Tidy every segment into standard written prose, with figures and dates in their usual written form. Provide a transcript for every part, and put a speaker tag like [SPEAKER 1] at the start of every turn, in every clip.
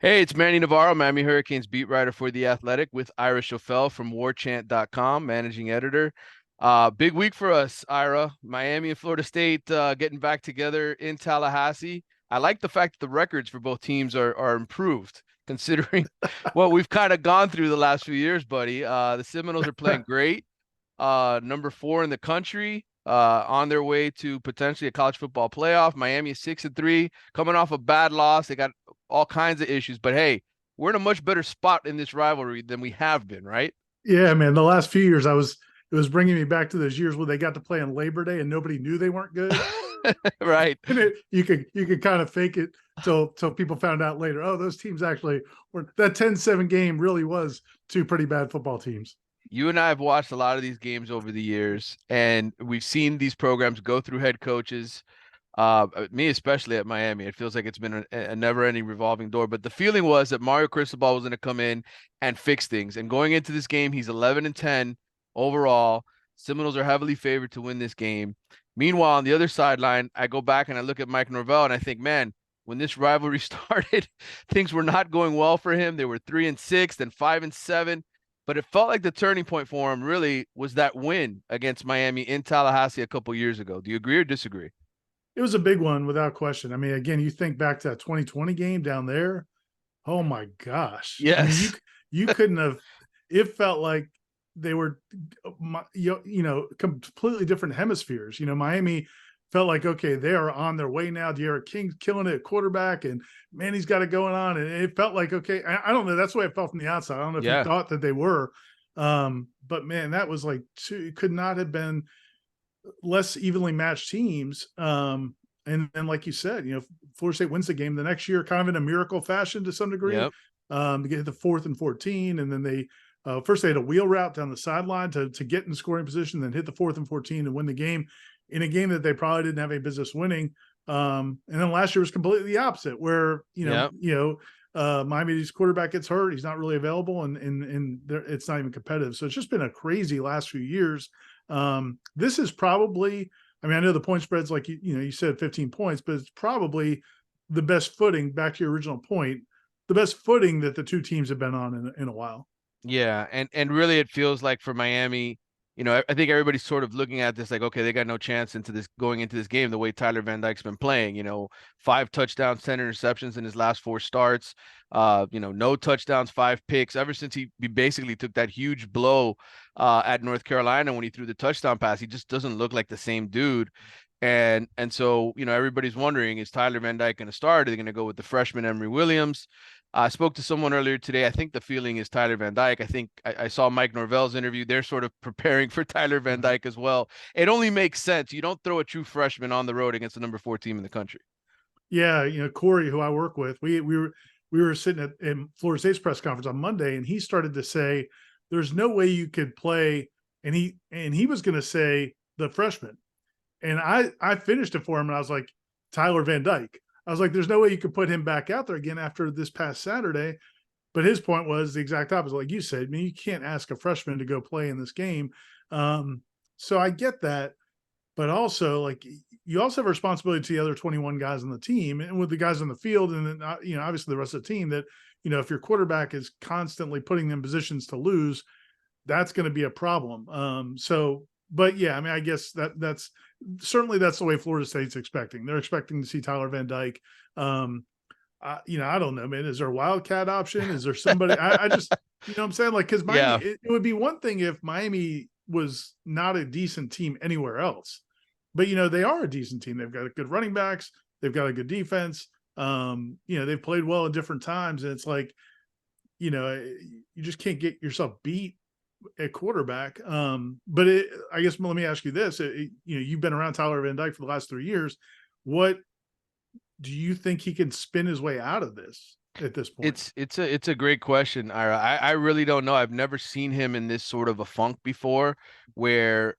[SPEAKER 1] Hey, it's Manny Navarro, Miami Hurricanes beat writer for The Athletic with Ira Schoffel from warchant.com, managing editor. Big week for us, Ira. Miami and Florida State getting back together in Tallahassee. I like the fact that the records for both teams are improved, considering what we've kind of gone through the last few years, buddy. The Seminoles are playing great. Number 4 in the country, on their way to potentially a college football playoff. Miami is 6-3, coming off a bad loss. They got all kinds of issues, but hey, we're in a much better spot in this rivalry than we have been, right?
[SPEAKER 2] Yeah, man. The last few years, it was bringing me back to those years where they got to play on Labor Day and nobody knew they weren't good.
[SPEAKER 1] Right.
[SPEAKER 2] And you could kind of fake it till people found out later. Oh, those teams actually were that 10-7 game really was two pretty bad football teams.
[SPEAKER 1] You and I have watched a lot of these games over the years, and we've seen these programs go through head coaches. Me especially at Miami, it feels like it's been a never-ending revolving door. But the feeling was that Mario Cristobal was going to come in and fix things. And going into this game, he's 11-10 overall. Seminoles are heavily favored to win this game. Meanwhile, on the other sideline, I go back and I look at Mike Norvell and I think, man, when this rivalry started, things were not going well for him. They were 3-6, then 5-7. But it felt like the turning point for him really was that win against Miami in Tallahassee a couple years ago. Do you agree or disagree?
[SPEAKER 2] It was a big one without question. I mean, again, you think back to that 2020 game down there. Oh my gosh! I mean, you
[SPEAKER 1] Yes.
[SPEAKER 2] you couldn't have. It felt like they were, completely different hemispheres. Miami felt like, okay, they are on their way now. De'Ara King's killing it at quarterback, and Manny's got it going on. And it felt like, okay, I don't know. That's the way it felt from the outside. I don't know if you
[SPEAKER 1] Yeah.
[SPEAKER 2] thought that they were, but man, that was like it could not have been less evenly matched teams. And then, like you said, Florida State wins the game the next year, kind of in a miracle fashion to some degree,
[SPEAKER 1] Yep.
[SPEAKER 2] to get the 4th and 14. And then they first they had a wheel route down the sideline to get in scoring position, then hit the 4th and 14 and win the game in a game that they probably didn't have any business winning. And then last year was completely the opposite, where
[SPEAKER 1] Yep.
[SPEAKER 2] Miami's quarterback gets hurt, he's not really available, and it's not even competitive. So it's just been a crazy last few years. This is probably, I mean, I know the point spread's like, you said 15 points, but it's probably the best footing, back to your original point, the best footing that the two teams have been on in a while.
[SPEAKER 1] Yeah. And really it feels like for Miami, I think everybody's sort of looking at this like, okay, they got no chance into this going into this game the way Tyler Van Dyke's been playing, 5 touchdowns, 10 interceptions in his last 4 starts, no touchdowns, 5 picks ever since he basically took that huge blow at North Carolina when he threw the touchdown pass. He just doesn't look like the same dude. And so, everybody's wondering, is Tyler Van Dyke going to start? Are they going to go with the freshman Emory Williams? I spoke to someone earlier today. I think the feeling is Tyler Van Dyke. I think I saw Mike Norvell's interview. They're sort of preparing for Tyler Van Dyke as well. It only makes sense. You don't throw a true freshman on the road against the number 4 team in the country.
[SPEAKER 2] Yeah, Corey, who I work with, we were sitting in Florida State's press conference on Monday, and he started to say, "There's no way you could play," and he was going to say the freshman, and I finished it for him, and I was like, Tyler Van Dyke. I was like, there's no way you could put him back out there again after this past Saturday. But his point was the exact opposite. Like you said, I mean, you can't ask a freshman to go play in this game. So I get that. But also, like, you also have a responsibility to the other 21 guys on the team and with the guys on the field. And then, obviously the rest of the team that, if your quarterback is constantly putting them in positions to lose, that's going to be a problem. But yeah, I mean, I guess that's certainly that's the way Florida State's expecting. They're expecting to see Tyler Van Dyke. I don't know, man. Is there a wildcat option? Is there somebody? I just, what I'm saying, like, because Miami,
[SPEAKER 1] Yeah.
[SPEAKER 2] it would be one thing if Miami was not a decent team anywhere else, but they are a decent team. They've got good running backs. They've got a good defense. They've played well at different times, and it's like, you just can't get yourself beat at quarterback. But I guess let me ask you this: you've been around Tyler Van Dyke for the last 3 years. What do you think he can spin his way out of this at this point?
[SPEAKER 1] It's a great question, Ira. I really don't know. I've never seen him in this sort of a funk before, where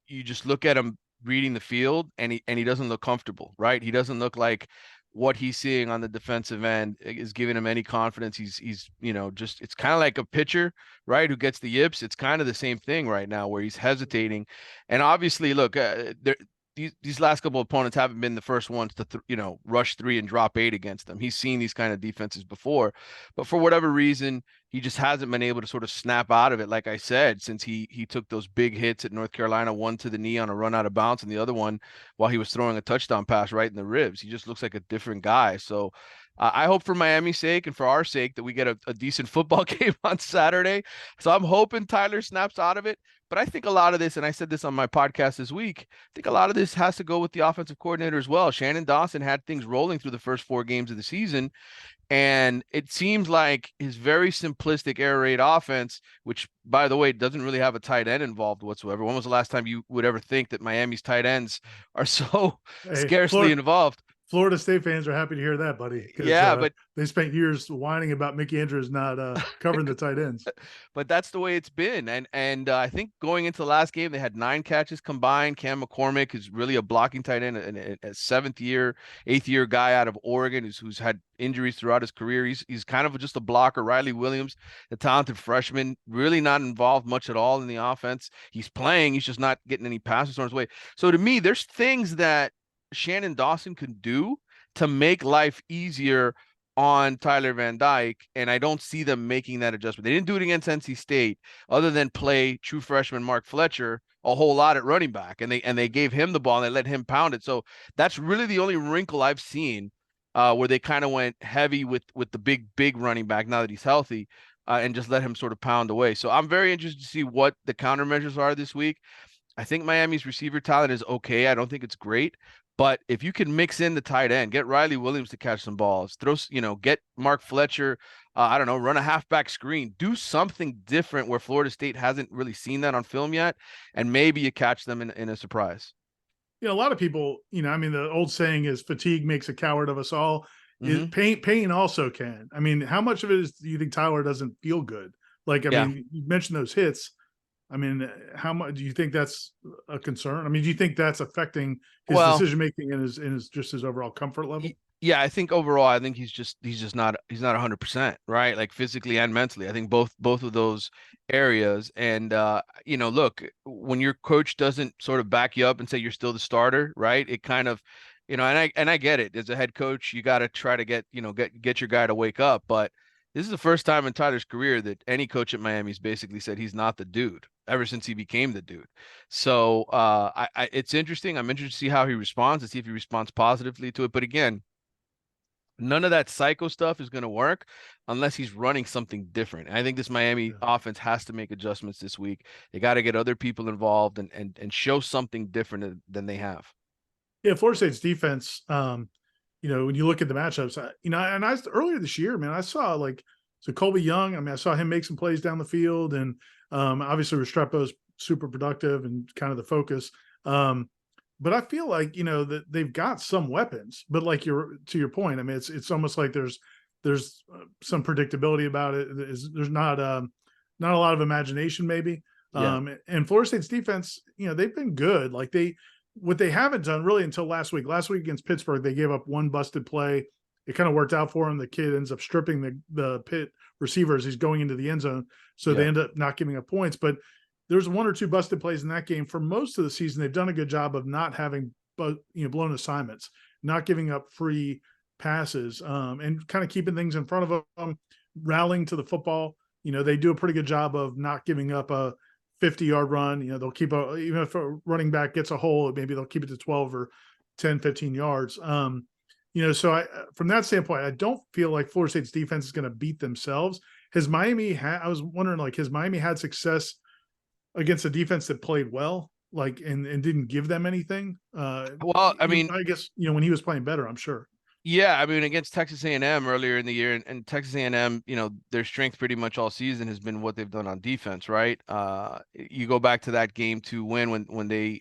[SPEAKER 1] you just look at him reading the field and he doesn't look comfortable, right? He doesn't look like what he's seeing on the defensive end is giving him any confidence. He's just it's kind of like a pitcher, right, who gets the yips. It's kind of the same thing right now where he's hesitating. And obviously, look, these last couple of opponents haven't been the first ones to rush 3 and drop 8 against them. He's seen these kind of defenses before, but for whatever reason, he just hasn't been able to sort of snap out of it. Like I said, since he took those big hits at North Carolina, one to the knee on a run out of bounds, and the other one while he was throwing a touchdown pass right in the ribs. He just looks like a different guy. So I hope for Miami's sake and for our sake that we get a decent football game on Saturday. So I'm hoping Tyler snaps out of it. But I think a lot of this, and I said this on my podcast this week, I think a lot of this has to go with the offensive coordinator as well. Shannon Dawson had things rolling through the first 4 games of the season. And it seems like his very simplistic air raid offense, which, by the way, doesn't really have a tight end involved whatsoever. When was the last time you would ever think that Miami's tight ends are so
[SPEAKER 2] Hey,
[SPEAKER 1] scarcely involved?
[SPEAKER 2] Florida State fans are happy to hear that, buddy, because
[SPEAKER 1] Yeah, but
[SPEAKER 2] they spent years whining about Mickey Andrews not covering the tight ends.
[SPEAKER 1] but that's the way it's been. And I think going into the last game, they had 9 catches combined. Cam McCormick is really a blocking tight end, a 7th-year, 8th-year guy out of Oregon who's had injuries throughout his career. He's kind of just a blocker. Riley Williams, the talented freshman, really not involved much at all in the offense. He's playing. He's just not getting any passes on his way. So to me, there's things that Shannon Dawson can do to make life easier on Tyler Van Dyke, and I don't see them making that adjustment. They didn't do it against NC State, other than play true freshman Mark Fletcher a whole lot at running back, and they gave him the ball and they let him pound it. So that's really the only wrinkle I've seen where they kind of went heavy with the big running back now that he's healthy, and just let him sort of pound away. So I'm very interested to see what the countermeasures are this week. I think Miami's receiver talent is okay. I don't think it's great. But if you can mix in the tight end, get Riley Williams to catch some balls, get Mark Fletcher, I don't know, run a halfback screen, do something different where Florida State hasn't really seen that on film yet, and maybe you catch them in a surprise.
[SPEAKER 2] A lot of people, I mean, the old saying is fatigue makes a coward of us all. Pain also can. I mean, how much of it is do you think Tyler doesn't feel good? Like, I mean, you mentioned those hits. I mean, how much do you think that's a concern? I mean, do you think that's affecting his decision making and his overall comfort level?
[SPEAKER 1] Yeah, I think overall, I think he's just not 100%, right? Like physically and mentally. I think both of those areas. And look, when your coach doesn't sort of back you up and say you're still the starter, right? It kind of, and I get it. As a head coach, you got to try to get your guy to wake up. But this is the first time in Tyler's career that any coach at Miami's basically said he's not the dude ever since he became the dude. So it's interesting. I'm interested to see how he responds, to see if he responds positively to it. But again, none of that psycho stuff is going to work unless he's running something different. And I think this Miami offense has to make adjustments this week. They got to get other people involved and show something different than they have.
[SPEAKER 2] Yeah, Florida State's defense, when you look at the matchups, earlier this year, man, I saw Colby Young. I mean, I saw him make some plays down the field, and obviously Restrepo's super productive and kind of the focus. But I feel like that they've got some weapons, but to your point, I mean, it's almost like there's some predictability about it. There's not a lot of imagination, maybe. And Florida State's defense, they've been good. What they haven't done really until last week. Last week against Pittsburgh, they gave up one busted play. It kind of worked out for him. The kid ends up stripping the Pitt receivers. He's going into the end zone, so they end up not giving up points. But there's 1 or 2 busted plays in that game. For most of the season, they've done a good job of not having blown assignments, not giving up free passes, and kind of keeping things in front of them, rallying to the football. They do a pretty good job of not giving up a 50-yard run. They'll keep even if a running back gets a hole, maybe they'll keep it to 12 or 10, 15 yards. So from that standpoint, I don't feel like Florida State's defense is going to beat themselves. Has Miami I was wondering, has Miami had success against a defense that played well, and didn't give them anything?
[SPEAKER 1] Well, I mean,
[SPEAKER 2] I guess, when he was playing better, I'm sure.
[SPEAKER 1] Yeah, I mean, against Texas A&M earlier in the year, and Texas A&M, their strength pretty much all season has been what they've done on defense, right? You go back to that game to win when they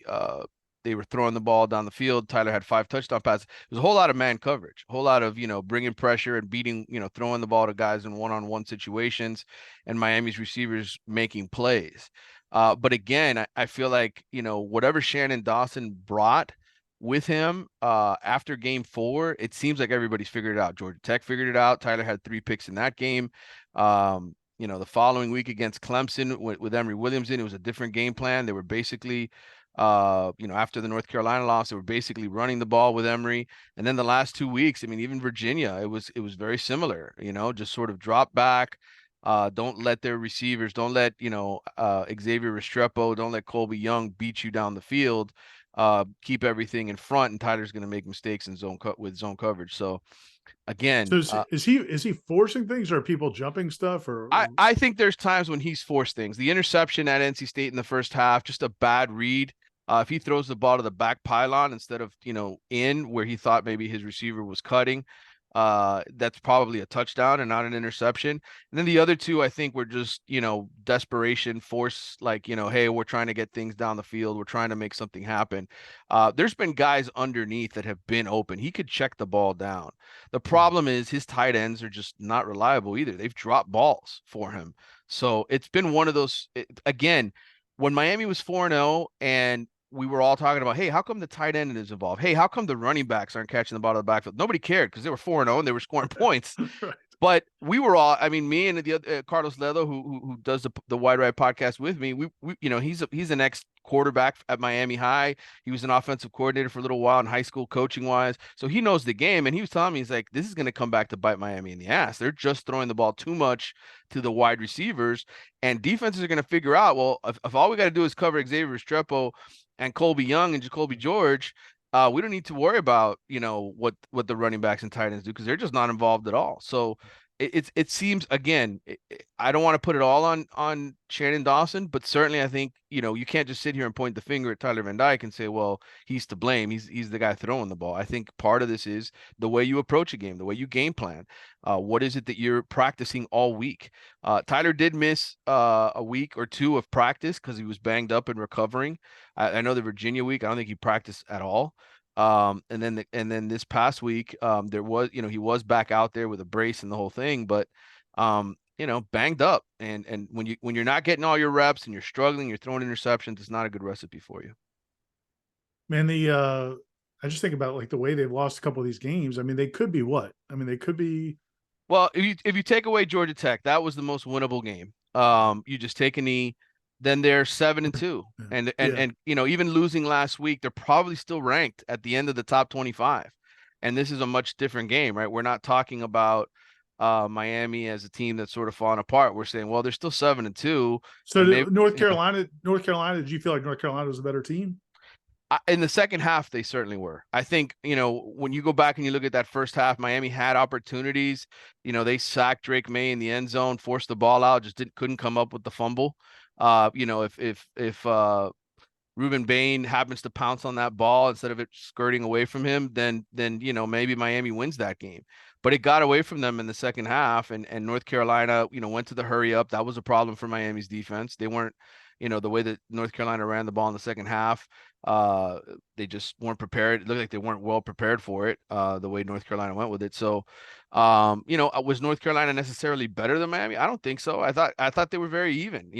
[SPEAKER 1] were throwing the ball down the field. Tyler had 5 touchdown passes. There's a whole lot of man coverage, a whole lot of bringing pressure and beating, throwing the ball to guys in one-on-one situations, and Miami's receivers making plays. But again, I feel like whatever Shannon Dawson brought with him after game 4, it seems like everybody's figured it out. Georgia Tech figured it out. Tyler had 3 picks in that game. The following week against Clemson with Emory Williams it was a different game plan. They were basically After the North Carolina loss, they were basically running the ball with Emory. And then the last 2 weeks, I mean, even Virginia, it was very similar, just sort of drop back. Don't let their receivers, don't let, Xavier Restrepo, don't let Colby Young beat you down the field. Keep everything in front, and Tyler's going to make mistakes in with zone coverage. So
[SPEAKER 2] So
[SPEAKER 1] again,
[SPEAKER 2] is he forcing things, or are people jumping stuff,
[SPEAKER 1] I think there's times when he's forced things. The interception at NC State in the first half, just a bad read. If he throws the ball to the back pylon instead of, in where he thought maybe his receiver was cutting, that's probably a touchdown and not an interception. And then the other two, I think, were just, desperation, force, like, hey, we're trying to get things down the field. We're trying to make something happen. There's been guys underneath that have been open. He could check the ball down. The problem is his tight ends are just not reliable either. They've dropped balls for him. So it's been one of those, again, when Miami was 4-0 and we were all talking about, hey, how come the tight end is involved? Hey, how come the running backs aren't catching the ball of the backfield? Nobody cared because they were 4-0 and they were scoring points.
[SPEAKER 2] right?
[SPEAKER 1] But we were all, I mean, me and the other Carlos Ledo, who does the Wide Right podcast with me, we he's an ex quarterback at Miami High. He was an offensive coordinator for a little while in high school, coaching wise, so he knows the game. And he was telling me, he's like, this is going to come back to bite Miami in the ass. They're just throwing the ball too much to the wide receivers, and defenses are going to figure out, well, if all we got to do is cover Xavier Restrepo and Colby Young and Jacoby George. We don't need to worry about, what the running backs and tight ends do because they're just not involved at all. So it seems, again, I don't want to put it all on Shannon Dawson, but certainly I think, you can't just sit here and point the finger at Tyler Van Dyke and say, well, he's to blame. He's the guy throwing the ball. I think part of this is the way you approach a game, the way you game plan. What is it that you're practicing all week? Tyler did miss a week or two of practice because he was banged up and recovering. I know the Virginia week, I don't think he practiced at all. And then this past week, there was, he was back out there with a brace and the whole thing, but banged up. And when you're not getting all your reps and you're struggling, you're throwing interceptions, it's not a good recipe for you.
[SPEAKER 2] Man, I just think about like the way they've lost a couple of these games. I mean, they could be what? I mean, they could be.
[SPEAKER 1] Well, if you take away Georgia Tech, that was the most winnable game. You just take a knee, then they're 7-2. And even losing last week, they're probably still ranked at the end of the top 25. And this is a much different game, right? We're not talking about Miami as a team that's sort of falling apart. We're saying, well, they're still 7-2.
[SPEAKER 2] So
[SPEAKER 1] And maybe,
[SPEAKER 2] North Carolina, did you feel like North Carolina was a better team?
[SPEAKER 1] in the second half, they certainly were. I think, when you go back and you look at that first half, Miami had opportunities. They sacked Drake May in the end zone, forced the ball out, just couldn't come up with the fumble. If Ruben Bain happens to pounce on that ball instead of it skirting away from him, then maybe Miami wins that game. But it got away from them in the second half, and North Carolina, went to the hurry up. That was a problem for Miami's defense. They weren't, the way that North Carolina ran the ball in the second half, they just weren't prepared. It looked like they weren't well prepared for it, the way North Carolina went with it. So, was North Carolina necessarily better than Miami? I don't think so. I thought they were very even.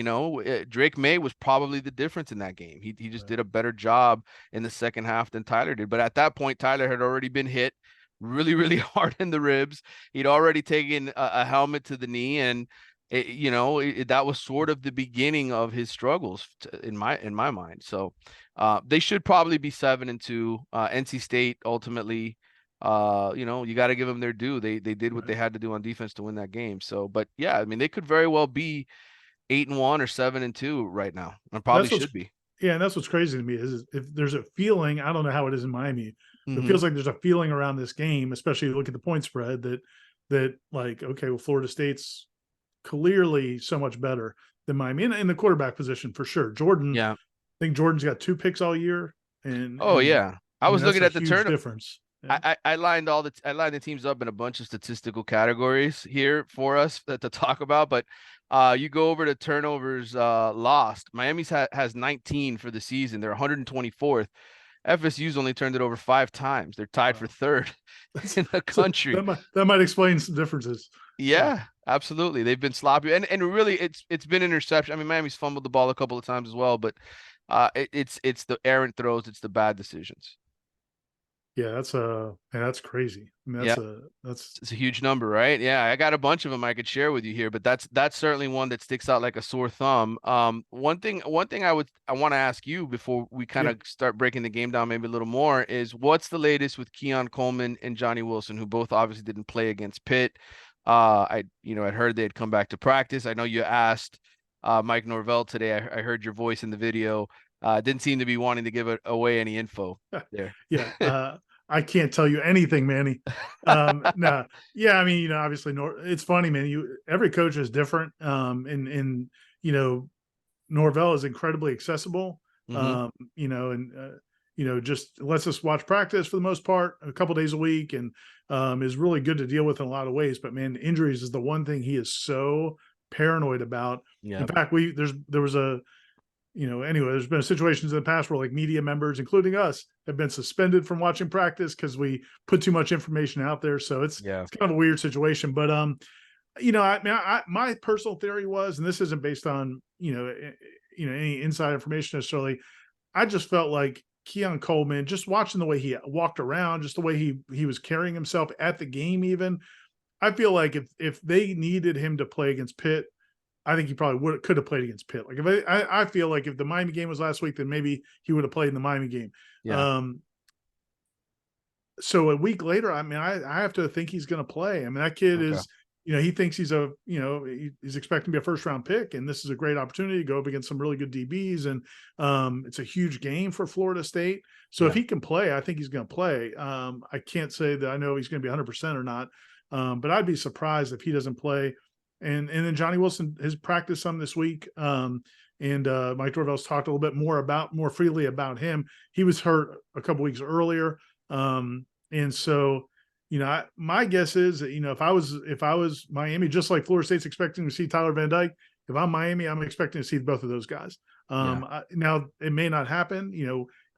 [SPEAKER 1] Drake May was probably the difference in that game. He just did a better job in the second half than Tyler did. But at that point, Tyler had already been hit really, really hard in the ribs. He'd already taken a helmet to the knee, and that was sort of the beginning of his struggles in my mind. So they should probably be 7-2. NC State ultimately, you got to give them their due. They did what they had to do on defense to win that game. So, but yeah, I mean, they could very well be 8-1 or 7-2 right now, and probably should be.
[SPEAKER 2] Yeah, and that's what's crazy to me is if there's a feeling, I don't know how it is in Miami, but
[SPEAKER 1] Mm-hmm.
[SPEAKER 2] it feels like there's a feeling around this game, especially look at the point spread that like, okay, well, Florida State's clearly so much better than Miami in the quarterback position for sure. Jordan,
[SPEAKER 1] Yeah.
[SPEAKER 2] I think Jordan's got 2 picks all year, and
[SPEAKER 1] Yeah, I was looking at the
[SPEAKER 2] turn difference.
[SPEAKER 1] Yeah. I lined the teams up in a bunch of statistical categories here for us to talk about, but you go over to turnovers lost. Miami's has 19 for the season. They're 124th. FSU's only turned it over 5 times. They're tied for third in the country.
[SPEAKER 2] So that might explain some differences.
[SPEAKER 1] Yeah, absolutely. They've been sloppy, and really, it's been interception. I mean, Miami's fumbled the ball a couple of times as well, but it's the errant throws, it's the bad decisions.
[SPEAKER 2] Yeah, that's crazy. I mean,
[SPEAKER 1] Yeah.
[SPEAKER 2] that's
[SPEAKER 1] It's a huge number, right? Yeah, I got a bunch of them I could share with you here, but that's certainly one that sticks out like a sore thumb. One thing I want to ask you before we kind
[SPEAKER 2] yeah.
[SPEAKER 1] of start breaking the game down maybe a little more is what's the latest with Keon Coleman and Johnny Wilson, who both obviously didn't play against Pitt. I'd heard they'd come back to practice. I know you asked Mike Norvell today. I heard your voice in the video. Didn't seem to be wanting to give away any info there.
[SPEAKER 2] Yeah, I can't tell you anything, Manny. No, yeah, I mean, obviously, it's funny, man. Every coach is different, and Norvell is incredibly accessible,
[SPEAKER 1] Hmm.
[SPEAKER 2] and just lets us watch practice for the most part, a couple days a week, and is really good to deal with in a lot of ways. But man, injuries is the one thing he is so paranoid about. In
[SPEAKER 1] Yeah.
[SPEAKER 2] fact, there was a anyway, there's been situations in the past where like media members, including us, have been suspended from watching practice because we put too much information out there. So
[SPEAKER 1] Yeah.
[SPEAKER 2] it's kind of a weird situation. But I mean, my personal theory was, and this isn't based on any inside information necessarily. I just felt like Keon Coleman, just watching the way he walked around, just the way he was carrying himself at the game, even. I feel like if they needed him to play against Pitt, I think he probably could have played against Pitt. Like if I feel like if the Miami game was last week, then maybe he would have played in the Miami game.
[SPEAKER 1] Yeah.
[SPEAKER 2] Um, so a week later, I mean, I have to think he's going to play. I mean, that kid
[SPEAKER 1] Okay.
[SPEAKER 2] is, he thinks he's expecting to be a first round pick, and this is a great opportunity to go up against some really good DBs, and it's a huge game for Florida State. So if
[SPEAKER 1] Yeah.
[SPEAKER 2] he can play, I think he's going to play. I can't say that I know he's going to be 100% or not, but I'd be surprised if he doesn't play. And then Johnny Wilson has practiced some this week. And Mike Norvell's talked a little bit more freely about him. He was hurt a couple weeks earlier. And so, my guess is that, if I was Miami, just like Florida State's expecting to see Tyler Van Dyke, if I'm Miami, I'm expecting to see both of those guys.
[SPEAKER 1] Yeah.
[SPEAKER 2] Now it may not happen,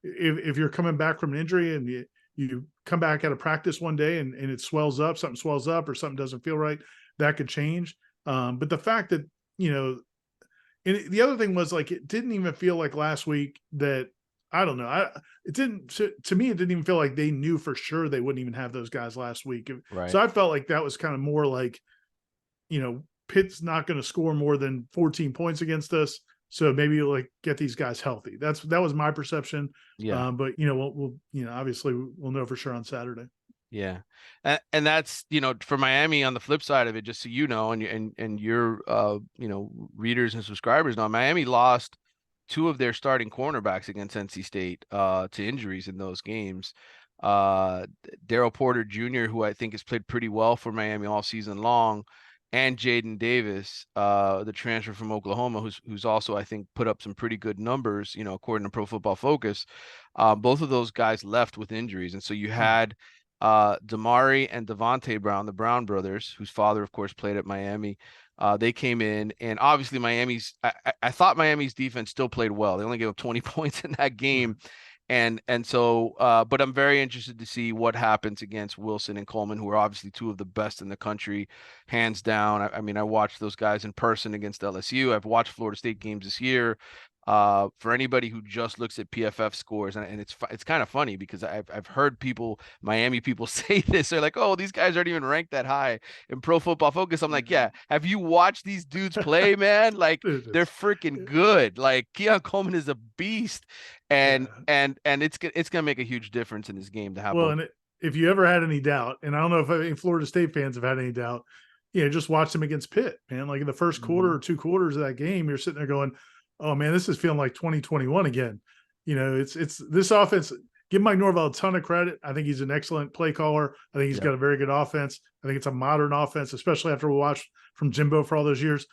[SPEAKER 2] if you're coming back from an injury and you come back out of practice one day and it swells up, something swells up or something doesn't feel right, that could change. But the fact that, and the other thing was like, it didn't even feel like last week that, I don't know. It didn't, to me, it didn't even feel like they knew for sure they wouldn't even have those guys last week.
[SPEAKER 1] Right.
[SPEAKER 2] So I felt like that was kind of more like, Pitt's not going to score more than 14 points against us. So maybe like get these guys healthy. That was my perception.
[SPEAKER 1] Yeah.
[SPEAKER 2] But we'll obviously we'll know for sure on Saturday.
[SPEAKER 1] Yeah. And that's, for Miami on the flip side of it, just so you know, and your readers and subscribers know, Miami lost two of their starting cornerbacks against NC State to injuries in those games. Daryl Porter Jr., who I think has played pretty well for Miami all season long, and Jaden Davis, the transfer from Oklahoma, who's also, I think, put up some pretty good numbers, according to Pro Football Focus. Both of those guys left with injuries. And so you had Damari and Devontae Brown, the Brown brothers, whose father, of course, played at Miami. They came in, and obviously I thought Miami's defense still played well. They only gave up 20 points in that game. But I'm very interested to see what happens against Wilson and Coleman, who are obviously two of the best in the country, hands down. I mean, I watched those guys in person against LSU. I've watched Florida State games this year. For anybody who just looks at PFF scores, and it's kind of funny because I've heard Miami people say this. They're like, "Oh, these guys aren't even ranked that high in Pro Football Focus." I'm like, "Yeah, have you watched these dudes play, man? Like they're freaking good. Like Keon Coleman is a beast, and
[SPEAKER 2] Yeah.
[SPEAKER 1] it's gonna make a huge difference in this game to have
[SPEAKER 2] Well,
[SPEAKER 1] both."
[SPEAKER 2] and if you ever had any doubt, and I don't know if any Florida State fans have had any doubt, just watch them against Pitt, man. Like in the first quarter
[SPEAKER 1] Mhm.
[SPEAKER 2] or two quarters of that game, you're sitting there going, "Oh man, this is feeling like 2021 again." It's this offense. Give Mike Norvell a ton of credit. I think he's an excellent play caller. I think he's
[SPEAKER 1] Yeah,
[SPEAKER 2] got a very good offense. I think it's a modern offense, especially after we watched from Jimbo for all those years.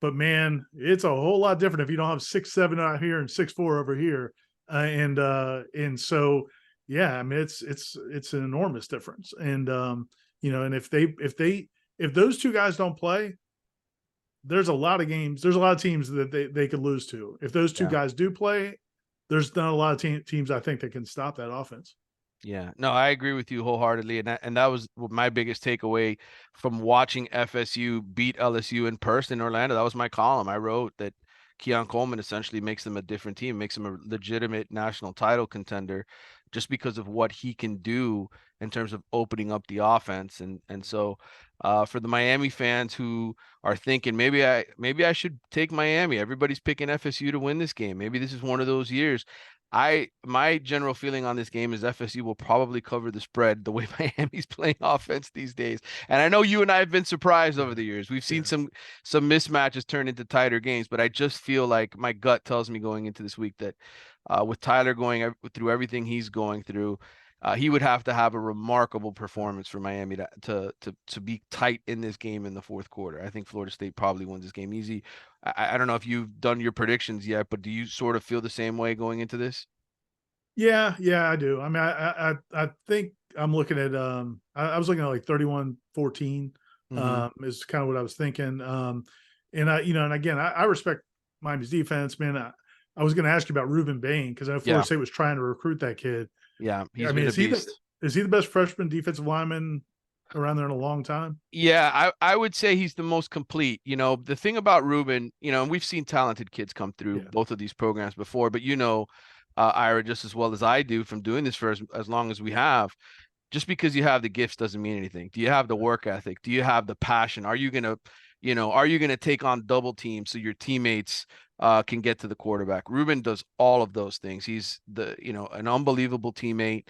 [SPEAKER 2] But man, it's a whole lot different if you don't have 6'7" out here and 6'4" over here. And so yeah, I mean it's an enormous difference. And and if those two guys don't play, there's a lot of games, there's a lot of teams that they could lose to. If those two
[SPEAKER 1] yeah.
[SPEAKER 2] guys do play, there's not a lot of teams I think that can stop that offense.
[SPEAKER 1] Yeah, no, I agree with you wholeheartedly, and that was my biggest takeaway from watching FSU beat LSU in person in Orlando. That was my column. I wrote that Keon Coleman essentially makes them a different team, makes them a legitimate national title contender. just because of what he can do in terms of opening up the offense. And so for the Miami fans who are thinking maybe I should take Miami. Everybody's picking FSU to win this game. Maybe this is one of those years. My general feeling on this game is FSU will probably cover the spread the way Miami's playing offense these days. And I know you and I have been surprised over
[SPEAKER 2] Yeah.
[SPEAKER 1] the years. We've seen
[SPEAKER 2] Yeah.
[SPEAKER 1] some mismatches turn into tighter games, but I just feel like my gut tells me going into this week that with Tyler going through everything he's going through, he would have to have a remarkable performance for Miami to be tight in this game in the fourth quarter. I think Florida State probably wins this game easy. I don't know if you've done your predictions yet, but do you sort of feel the same way going into this?
[SPEAKER 2] Yeah, yeah, I do. I mean, I think I'm looking at I was looking at like 31-14
[SPEAKER 1] Hmm.
[SPEAKER 2] is kind of what I was thinking. And and again, I respect Miami's defense, man. I was going to ask you about Ruben Bain because I know Florida
[SPEAKER 1] Yeah,
[SPEAKER 2] State was trying to recruit that kid.
[SPEAKER 1] yeah,
[SPEAKER 2] I
[SPEAKER 1] he's
[SPEAKER 2] mean,
[SPEAKER 1] been a beast.
[SPEAKER 2] is he the best freshman defensive lineman around there in a long time?
[SPEAKER 1] Yeah, I would say he's the most complete. The thing about Ruben, and we've seen talented kids come through
[SPEAKER 2] Yeah,
[SPEAKER 1] both of these programs before, but Ira, just as well as I do from doing this for as long as we have, just because you have the gifts doesn't mean anything. Do you have the work ethic? Do you have the passion? Are you gonna take on double teams so your teammates can get to the quarterback? Ruben does all of those things. He's an unbelievable teammate.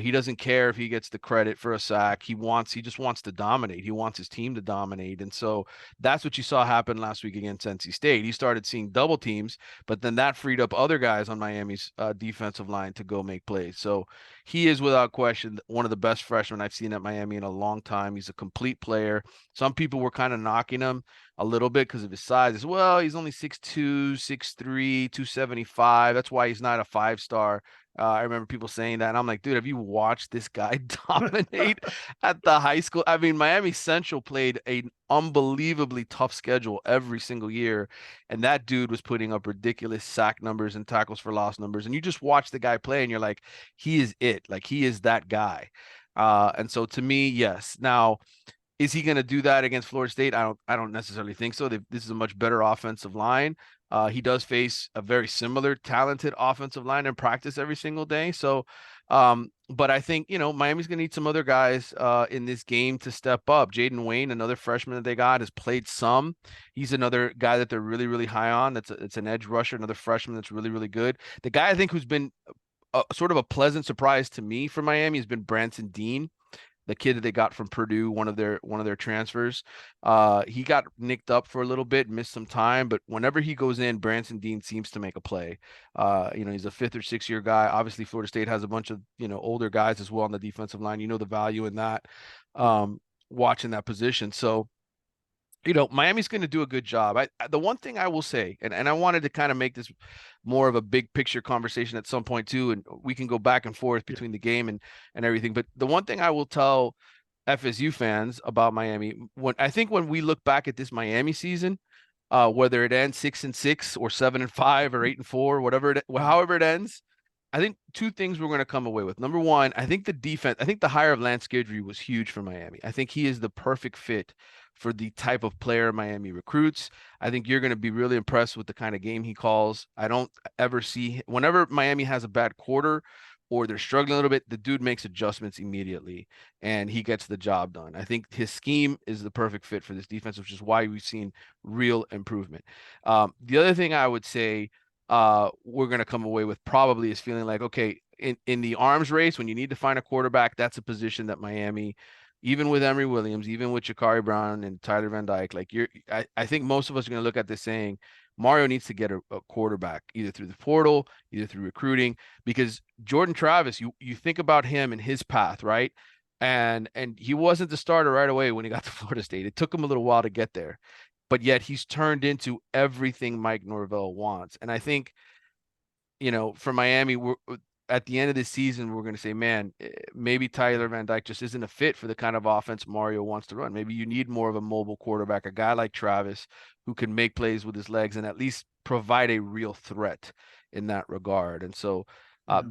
[SPEAKER 1] He doesn't care if he gets the credit for a sack. He just wants to dominate. He wants his team to dominate. And so that's what you saw happen last week against NC State. He started seeing double teams, but then that freed up other guys on Miami's defensive line to go make plays. So he is without question one of the best freshmen I've seen at Miami in a long time. He's a complete player. Some people were kind of knocking him a little bit because of his size as well. He's only 6'2", 6'3", 275. That's why he's not a five-star. I remember people saying that, and I'm like, dude, have you watched this guy dominate at the high school? I mean, Miami Central played an unbelievably tough schedule every single year, and that dude was putting up ridiculous sack numbers and tackles for loss numbers. And you just watch the guy play, and you're like, he is it. Like he is that guy. And so to me, yes. Now, is he going to do that against Florida State? I don't necessarily think so. This is a much better offensive line. He does face a very similar talented offensive line in practice every single day. So, but I think, Miami's going to need some other guys in this game to step up. Jaden Wayne, another freshman that they got, has played some. He's another guy that they're really, really high on. It's an edge rusher, another freshman that's really, really good. The guy I think who's been sort of a pleasant surprise to me for Miami has been Branson Dean, the kid that they got from Purdue, one of their transfers. He got nicked up for a little bit, missed some time, but whenever he goes in, Branson Dean seems to make a play. He's a 5th or 6th year guy. Obviously, Florida State has a bunch of older guys as well on the defensive line. You know the value in that, watching that position. So Miami's going to do a good job. The one thing I will say, and I wanted to kind of make this more of a big picture conversation at some point too, and we can go back and forth
[SPEAKER 2] yeah,
[SPEAKER 1] between the game and everything. But the one thing I will tell FSU fans about Miami, when we look back at this Miami season, whether it ends 6-6 or 7-5 or 8-4, however it ends, I think two things we're going to come away with. Number one, I think the defense, I think the hire of Lance Guidry was huge for Miami. I think he is the perfect fit for the type of player Miami recruits. I think you're going to be really impressed with the kind of game he calls. I don't ever see, whenever Miami has a bad quarter or they're struggling a little bit, the dude makes adjustments immediately and he gets the job done. I think his scheme is the perfect fit for this defense, which is why we've seen real improvement. The other thing I would say, we're going to come away with probably is feeling like, okay, in the arms race, when you need to find a quarterback, that's a position that Miami, even with Emory Williams, even with Jakari Brown and Tyler Van Dyke, like I think most of us are going to look at this saying Mario needs to get a quarterback either through the portal, either through recruiting, because Jordan Travis, you think about him and his path, right? And he wasn't the starter right away when he got to Florida State. It took him a little while to get there, but yet he's turned into everything Mike Norvell wants. And I think, for Miami, we're at the end of the season, we're going to say, man, maybe Tyler Van Dyke just isn't a fit for the kind of offense Mario wants to run. Maybe you need more of a mobile quarterback, a guy like Travis who can make plays with his legs and at least provide a real threat in that regard. And so
[SPEAKER 2] yeah.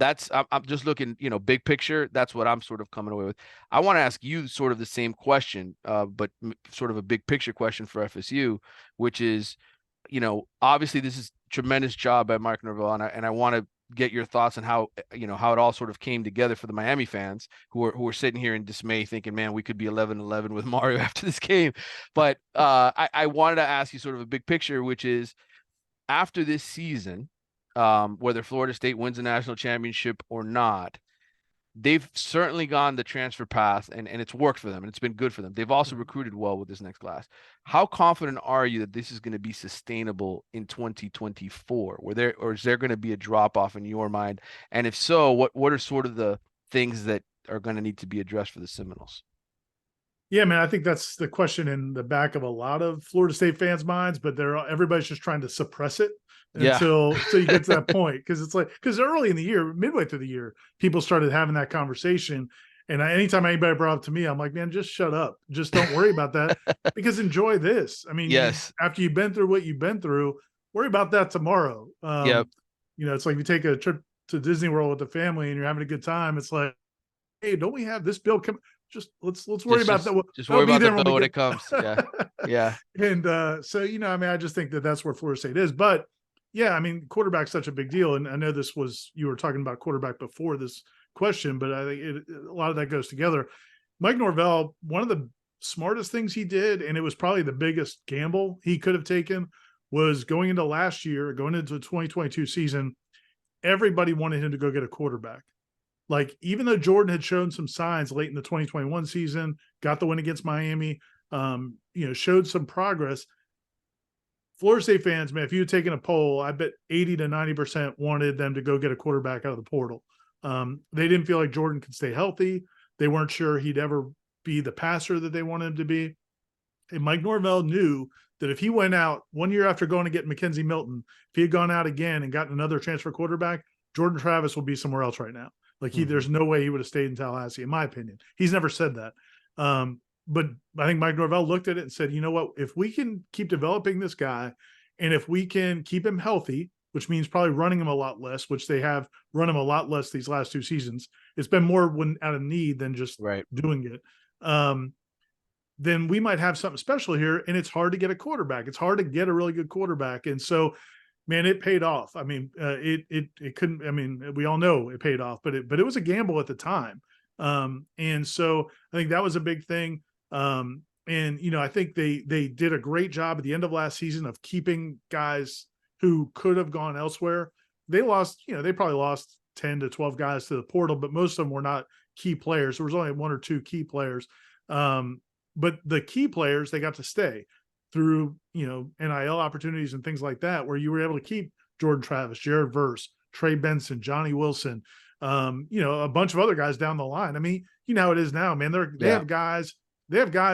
[SPEAKER 1] I'm just looking, big picture. That's what I'm sort of coming away with. I want to ask you sort of the same question, but sort of a big picture question for FSU, which is, obviously this is tremendous job by Mike Norvell, and I want to get your thoughts on how how it all sort of came together for the Miami fans who are sitting here in dismay, thinking, "Man, we could be 11-11 with Mario after this game." But I wanted to ask you sort of a big picture, which is after this season, whether Florida State wins a national championship or not, they've certainly gone the transfer path and it's worked for them and it's been good for them. They've also recruited well with this next class. How confident are you that this is going to be sustainable in 2024? Or is there going to be a drop off in your mind? And if so, what are sort of the things that are going to need to be addressed for the Seminoles?
[SPEAKER 2] Yeah, man, I think that's the question in the back of a lot of Florida State fans' minds, but everybody's just trying to suppress it
[SPEAKER 1] Yeah.
[SPEAKER 2] until you get to that point. Because it's like, because early in the year, midway through the year, people started having that conversation. And anytime anybody brought it up to me, I'm like, man, just shut up. Just don't worry about that, because enjoy this. I mean,
[SPEAKER 1] Yes.
[SPEAKER 2] after you've been through what you've been through, worry about that tomorrow.
[SPEAKER 1] Yep.
[SPEAKER 2] It's like you take a trip to Disney World with the family and you're having a good time. It's like, hey, don't we have this bill come? Just let's worry about that.
[SPEAKER 1] Just
[SPEAKER 2] That'll
[SPEAKER 1] worry
[SPEAKER 2] be
[SPEAKER 1] about the
[SPEAKER 2] there when
[SPEAKER 1] bill
[SPEAKER 2] we
[SPEAKER 1] when
[SPEAKER 2] get.
[SPEAKER 1] it comes. Yeah. Yeah.
[SPEAKER 2] And so I mean, I just think that that's where Florida State is. But yeah, I mean, quarterback's such a big deal. And I know you were talking about quarterback before this question, but I think a lot of that goes together. Mike Norvell, one of the smartest things he did, and it was probably the biggest gamble he could have taken, was going into last year, going into the 2022 season. Everybody wanted him to go get a quarterback. Like, even though Jordan had shown some signs late in the 2021 season, got the win against Miami, showed some progress. Florida State fans, man, if you had taken a poll, I bet 80 to 90% wanted them to go get a quarterback out of the portal. They didn't feel like Jordan could stay healthy. They weren't sure he'd ever be the passer that they wanted him to be. And Mike Norvell knew that if he went out 1 year after going to get Mackenzie Milton, if he had gone out again and gotten another transfer quarterback, Jordan Travis will be somewhere else right now. Like, there's no way he would have stayed in Tallahassee, in my opinion. He's never said that. But I think Mike Norvell looked at it and said, you know what, if we can keep developing this guy, and if we can keep him healthy, which means probably running him a lot less, which they have run him a lot less these last two seasons. It's been more when out of need than just doing it. Then we might have something special here. And it's hard to get a quarterback. It's hard to get a really good quarterback. And so, man, it paid off. I mean, it couldn't. I mean, we all know it paid off, but it was a gamble at the time. And so I think that was a big thing. And I think they did a great job at the end of last season of keeping guys who could have gone elsewhere. They lost, they probably lost 10 to 12 guys to the portal, but most of them were not key players. There was only one or two key players. But the key players, they got to stay through, NIL opportunities and things like that, where you were able to keep Jordan Travis, Jared Verse, Trey Benson, Johnny Wilson, a bunch of other guys down the line. I mean, you know how it is now, man. They have guys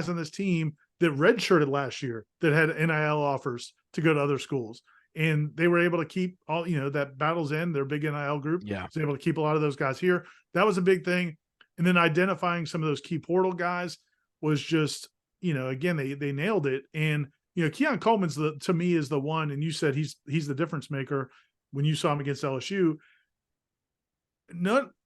[SPEAKER 2] on this team that redshirted last year that had NIL offers to go to other schools. And they were able to keep all, that Battle's End, their big NIL group, was able to keep a lot of those guys here. That was a big thing. And then identifying some of those key portal guys was just, again, they nailed it. And, Keon Coleman's to me is the one, and you said he's the difference maker when you saw him against LSU.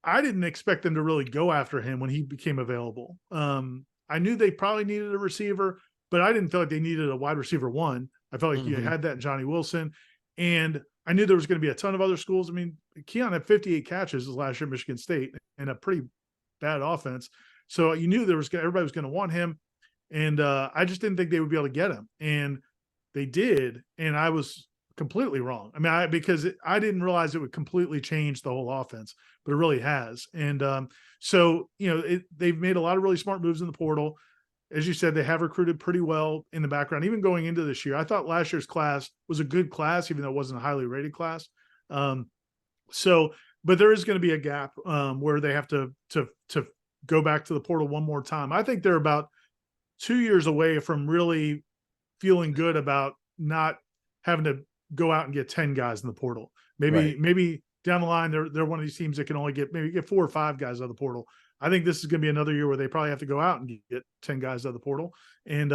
[SPEAKER 2] I didn't expect them to really go after him when he became available. I knew they probably needed a receiver, but I didn't feel like they needed a wide receiver one. I felt like you had that in Johnny Wilson. And I knew there was going to be a ton of other schools. I mean, Keon had 58 catches last year at Michigan State and a pretty bad offense. So you knew everybody was going to want him. And I just didn't think they would be able to get him. And they did. And I was completely wrong. I mean, because I didn't realize it would completely change the whole offense, but it really has. And so, they've made a lot of really smart moves in the portal. As you said, they have recruited pretty well in the background, even going into this year. I thought last year's class was a good class, even though it wasn't a highly rated class. But there is going to be a gap where they have to go back to the portal one more time. I think they're about 2 years away from really feeling good about not having to go out and get 10 guys in the portal. Maybe down the line, they're one of these teams that can only get 4 or 5 guys out of the portal. I think this is going to be another year where they probably have to go out and get 10 guys out of the portal. And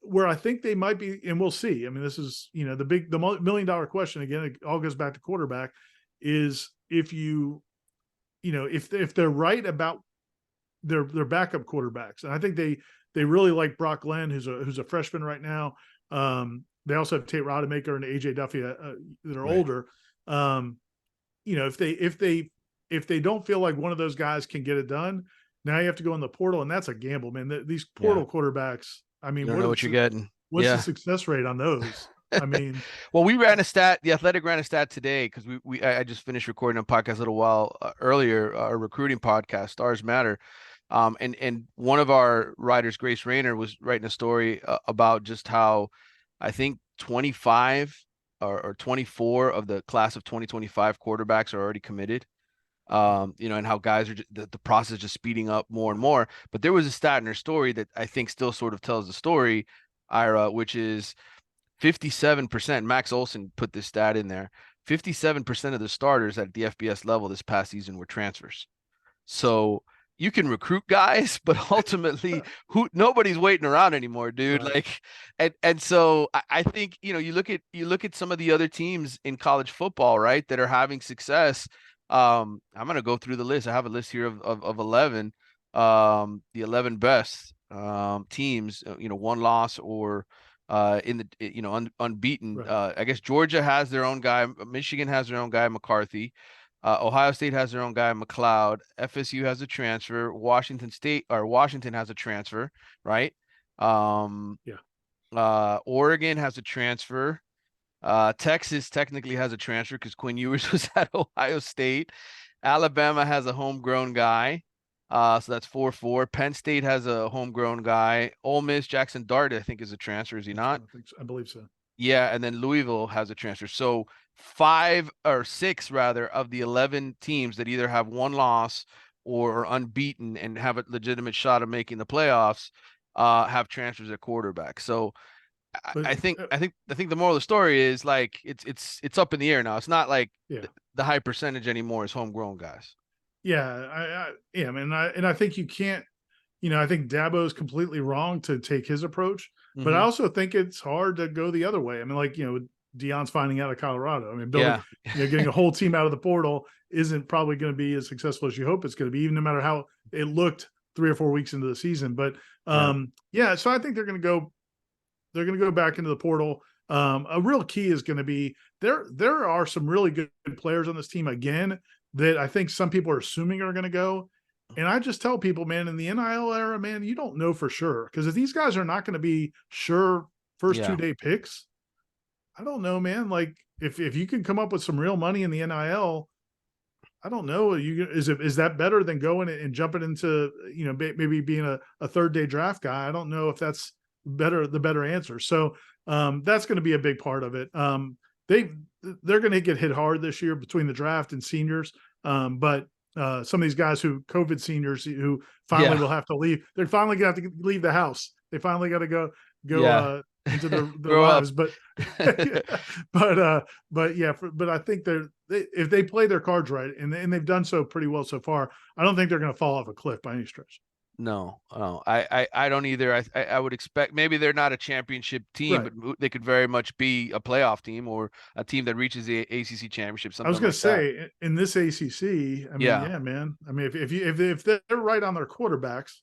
[SPEAKER 2] where I think they might be, and we'll see. I mean, this is, the $1 million question again. It all goes back to quarterback. Is if if they're right about their backup quarterbacks, and I think they really like Brock Glenn, who's a freshman right now. They also have Tate Rodemaker and AJ Duffy that are older. If they don't feel like one of those guys can get it done, now you have to go in the portal, and that's a gamble, man. These
[SPEAKER 1] Yeah.
[SPEAKER 2] portal quarterbacks, I
[SPEAKER 1] You
[SPEAKER 2] mean,
[SPEAKER 1] don't know what you're getting.
[SPEAKER 2] what's the
[SPEAKER 1] Yeah.
[SPEAKER 2] success rate on those? I mean,
[SPEAKER 1] Well, we ran a stat. The Athletic ran a stat today because I just finished recording a podcast a little while earlier, a recruiting podcast, Stars Matter. And one of our writers, Grace Rayner, was writing a story about just how I think 25 or 24 of the class of 2025 quarterbacks are already committed. And how guys are the process is just speeding up more and more. But there was a stat in her story that I think still sort of tells the story, Ira, which is 57%. Max Olson put this stat in there. 57% of the starters at the FBS level this past season were transfers. So you can recruit guys, but ultimately nobody's waiting around anymore, dude.
[SPEAKER 2] right.
[SPEAKER 1] Like, and so I think, you look at some of the other teams in college football, right, that are having success. I'm gonna go through the list. I have a list here of 11, the 11 best teams, one loss or in the unbeaten.
[SPEAKER 2] Right.
[SPEAKER 1] I guess Georgia has their own guy, Michigan has their own guy, McCarthy. Ohio State has their own guy, McLeod. FSU has a transfer. Washington has a transfer, right?
[SPEAKER 2] Yeah.
[SPEAKER 1] Oregon has a transfer. Texas technically has a transfer because Quinn Ewers was at Ohio State. Alabama has a homegrown guy. So that's 4-4. Penn State has a homegrown guy. Ole Miss, Jackson Dart, I think, is a transfer. Is he not?
[SPEAKER 2] I think so. I believe so.
[SPEAKER 1] Yeah, and then Louisville has a transfer. So 5 or 6 rather of the 11 teams that either have one loss or are unbeaten and have a legitimate shot of making the playoffs have transfers at quarterback. So
[SPEAKER 2] But
[SPEAKER 1] I think the moral of the story is like it's up in the air now. It's not like
[SPEAKER 2] yeah.
[SPEAKER 1] the high percentage anymore is homegrown guys.
[SPEAKER 2] Yeah, I mean, I think you can't, I think Dabo is completely wrong to take his approach, but I
[SPEAKER 1] Mm-hmm.
[SPEAKER 2] also think it's hard to go the other way. I mean, like, Deion's finding out of Colorado. I mean, building,
[SPEAKER 1] Yeah.
[SPEAKER 2] getting a whole team out of the portal isn't probably going to be as successful as you hope it's going to be, even no matter how it looked 3 or 4 weeks into the season. But
[SPEAKER 1] Yeah.
[SPEAKER 2] yeah, so I think they're going to go back into the portal. A real key is going to be there are some really good players on this team again that I think some people are assuming are going to go. And I just tell people, man, in the NIL era, man, you don't know for sure. Because if these guys are not going to be sure first
[SPEAKER 1] Yeah.
[SPEAKER 2] 2-day picks, I don't know, man. Like if you can come up with some real money in the NIL, I don't know. Is that better than going and jumping into, maybe being a third-day draft guy? I don't know if that's the better answer. So that's going to be a big part of it. They're going to get hit hard this year between the draft and seniors. But some of these guys COVID seniors who finally
[SPEAKER 1] Yeah.
[SPEAKER 2] will have to leave, they're finally going to have to leave the house. They finally got to go
[SPEAKER 1] Yeah.
[SPEAKER 2] into their
[SPEAKER 1] Grow up.
[SPEAKER 2] lives. But but yeah, but I think if they play their cards right, and they've done so pretty well so far, I don't think they're going to fall off a cliff by any stretch.
[SPEAKER 1] No, I don't either. I would expect maybe they're not a championship team,
[SPEAKER 2] Right.
[SPEAKER 1] but they could very much be a playoff team or a team that reaches the ACC championship,
[SPEAKER 2] I was
[SPEAKER 1] something
[SPEAKER 2] going to
[SPEAKER 1] like that.
[SPEAKER 2] say in this ACC, I mean,
[SPEAKER 1] Yeah.
[SPEAKER 2] yeah, man. I mean, if they're right on their quarterbacks,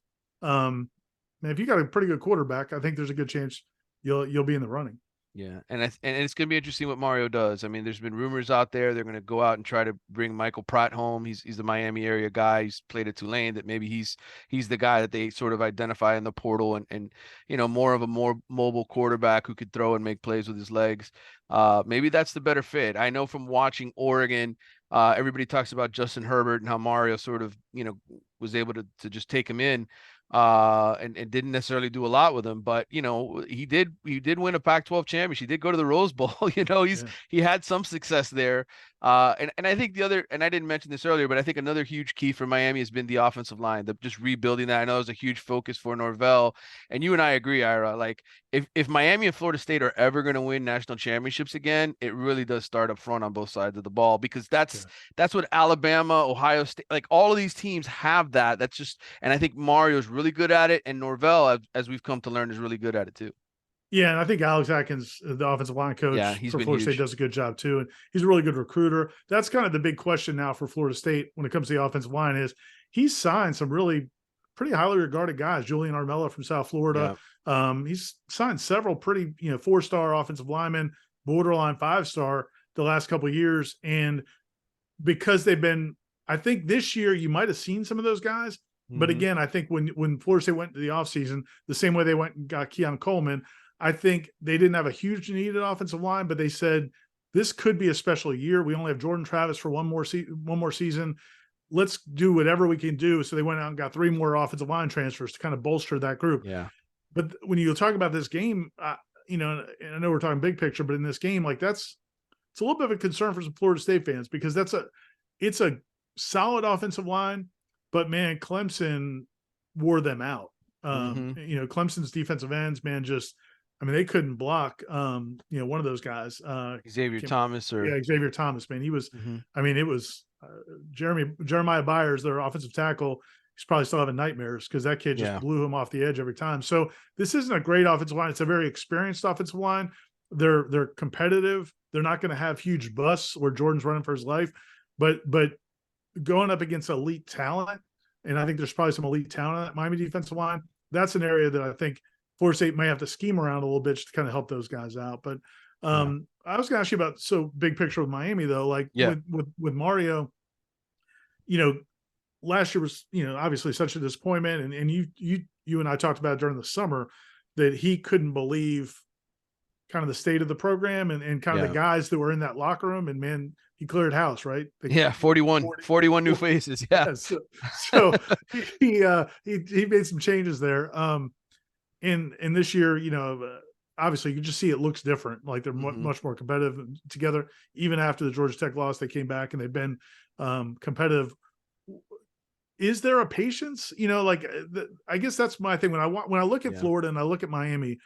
[SPEAKER 2] if you got a pretty good quarterback, I think there's a good chance you'll be in the running.
[SPEAKER 1] Yeah, and it's going to be interesting what Mario does. I mean, there's been rumors out there they're going to go out and try to bring Michael Pratt home. He's the Miami area guy. He's played at Tulane. That maybe he's the guy that they sort of identify in the portal and more of a more mobile quarterback who could throw and make plays with his legs. Maybe that's the better fit. I know from watching Oregon, everybody talks about Justin Herbert and how Mario sort of was able to just take him in. And didn't necessarily do a lot with him, but he did win a Pac-12 championship. He did go to the Rose Bowl. He had some success there. And I think and I didn't mention this earlier, but I think another huge key for Miami has been the offensive line, just rebuilding that. I know it was a huge focus for Norvell, and you and I agree, Ira. Like if Miami and Florida State are ever going to win national championships again, it really does start up front on both sides of the ball, because that's what Alabama, Ohio State, like all of these teams have that. That's just, and I think Mario's really good at it, and Norvell, as we've come to learn, is really good at it too.
[SPEAKER 2] Yeah, and I think Alex Atkins, the offensive line
[SPEAKER 1] Yeah,
[SPEAKER 2] coach
[SPEAKER 1] he's
[SPEAKER 2] for
[SPEAKER 1] been
[SPEAKER 2] Florida State,
[SPEAKER 1] huge.
[SPEAKER 2] does a good job too, and he's a really good recruiter. That's kind of the big question now for Florida State when it comes to the offensive line is he's signed some really pretty highly regarded guys. Julian Armella from South Florida.
[SPEAKER 1] Yeah.
[SPEAKER 2] He's signed several pretty 4-star offensive linemen, borderline 5-star the last couple of years. And because they've been, I think this year you might have seen some of those guys. But
[SPEAKER 1] Mhm.
[SPEAKER 2] again, I think when Florida State went to the offseason, the same way they went and got Keon Coleman, I think they didn't have a huge need at offensive line, but they said this could be a special year. We only have Jordan Travis for one more season. Let's do whatever we can do. So they went out and got 3 more offensive line transfers to kind of bolster that group.
[SPEAKER 1] Yeah.
[SPEAKER 2] But when you talk about this game, you know, and I know we're talking big picture, but in this game, like it's a little bit of a concern for some Florida State fans because it's a solid offensive line, but man, Clemson wore them out.
[SPEAKER 1] Mhm.
[SPEAKER 2] You know, Clemson's defensive ends, man, I mean, they couldn't block, you know, one of those guys.
[SPEAKER 1] Xavier Thomas or
[SPEAKER 2] Xavier Thomas, man. He was,
[SPEAKER 1] Mhm.
[SPEAKER 2] I mean, it was Jeremiah Byers, their offensive tackle. He's probably still having nightmares because that kid just
[SPEAKER 1] Yeah.
[SPEAKER 2] blew him off the edge every time. So this isn't a great offensive line. It's a very experienced offensive line. They're competitive. They're not going to have huge busts where Jordan's running for his life, but going up against elite talent, and I think there's probably some elite talent on that Miami defensive line. That's an area that I think Florida State may have to scheme around a little bit to kind of help those guys out. But
[SPEAKER 1] Yeah.
[SPEAKER 2] I was going to ask you about big picture with Miami though, like
[SPEAKER 1] Yeah.
[SPEAKER 2] with Mario, you know, last year was, you know, obviously such a disappointment. And you and I talked about during the summer that he couldn't believe kind of the state of the program and kind of the guys that were in that locker room. And man, he cleared house, right?
[SPEAKER 1] Yeah. 41 new faces. Yeah.
[SPEAKER 2] Yeah, so he made some changes there. And this year, you know, obviously you just see it looks different. Like they're
[SPEAKER 1] Mhm.
[SPEAKER 2] much more competitive together. Even after the Georgia Tech loss, they came back and they've been competitive. Is there a patience? You know, like I guess that's my thing when I look at
[SPEAKER 1] Yeah.
[SPEAKER 2] Florida and I look at Miami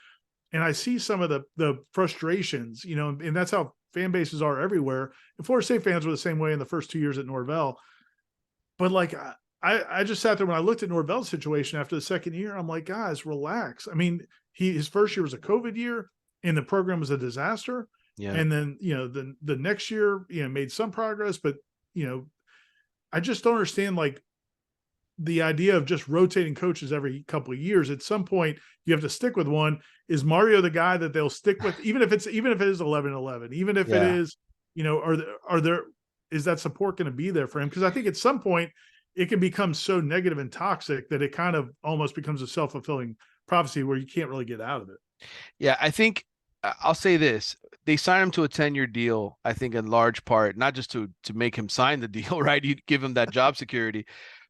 [SPEAKER 2] and I see some of the frustrations, you know, and that's how fan bases are everywhere. And Florida State fans were the same way in the first 2 years at Norvell. But like I just sat there when I looked at Norvell's situation after the second year, I'm like, guys, relax. I mean, his first year was a COVID year and the program was a disaster.
[SPEAKER 1] Yeah.
[SPEAKER 2] And then, you know, the next year, you know, made some progress, but you know, I just don't understand like the idea of just rotating coaches every couple of years. At some point, you have to stick with one. Is Mario the guy that they'll stick with, even if it is 11-11, even if it
[SPEAKER 1] Yeah.
[SPEAKER 2] is, you know, is that support going to be there for him? Because I think at some point it can become so negative and toxic that it kind of almost becomes a self-fulfilling prophecy where you can't really get out of it.
[SPEAKER 1] Yeah. I think I'll say this. They signed him to a 10-year deal, I think in large part, not just to make him sign the deal, right? You give him that job security.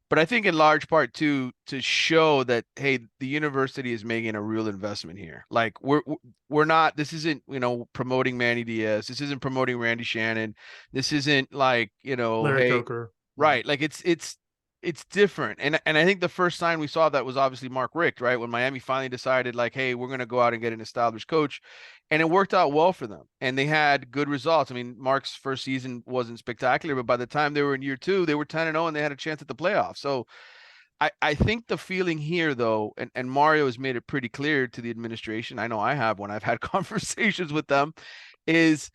[SPEAKER 1] But I think in large part too, to show that, hey, the university is making a real investment here. Like we're not, this isn't, you know, promoting Manny Diaz. This isn't promoting Randy Shannon. This isn't like, you know,
[SPEAKER 2] Larry
[SPEAKER 1] hey,
[SPEAKER 2] Coker.
[SPEAKER 1] right. Like it's different. And I think the first sign we saw that was obviously Mark Richt, right? When Miami finally decided like, hey, we're going to go out and get an established coach. And it worked out well for them. And they had good results. I mean, Mark's first season wasn't spectacular, but by the time they were in year 2, they were 10-0 and they had a chance at the playoffs. So I think the feeling here though, and Mario has made it pretty clear to the administration, I know I have when I've had conversations with them, is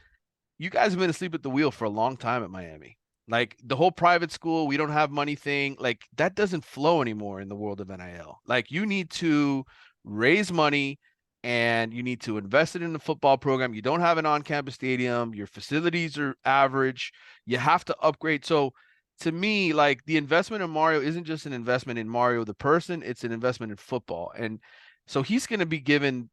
[SPEAKER 1] you guys have been asleep at the wheel for a long time at Miami. Like the whole private school, we don't have money thing, like that doesn't flow anymore in the world of NIL. Like you need to raise money and you need to invest it in the football program. You don't have an on-campus stadium, your facilities are average, you have to upgrade. So to me, like the investment in Mario isn't just an investment in Mario the person, it's an investment in football. And so he's going to be given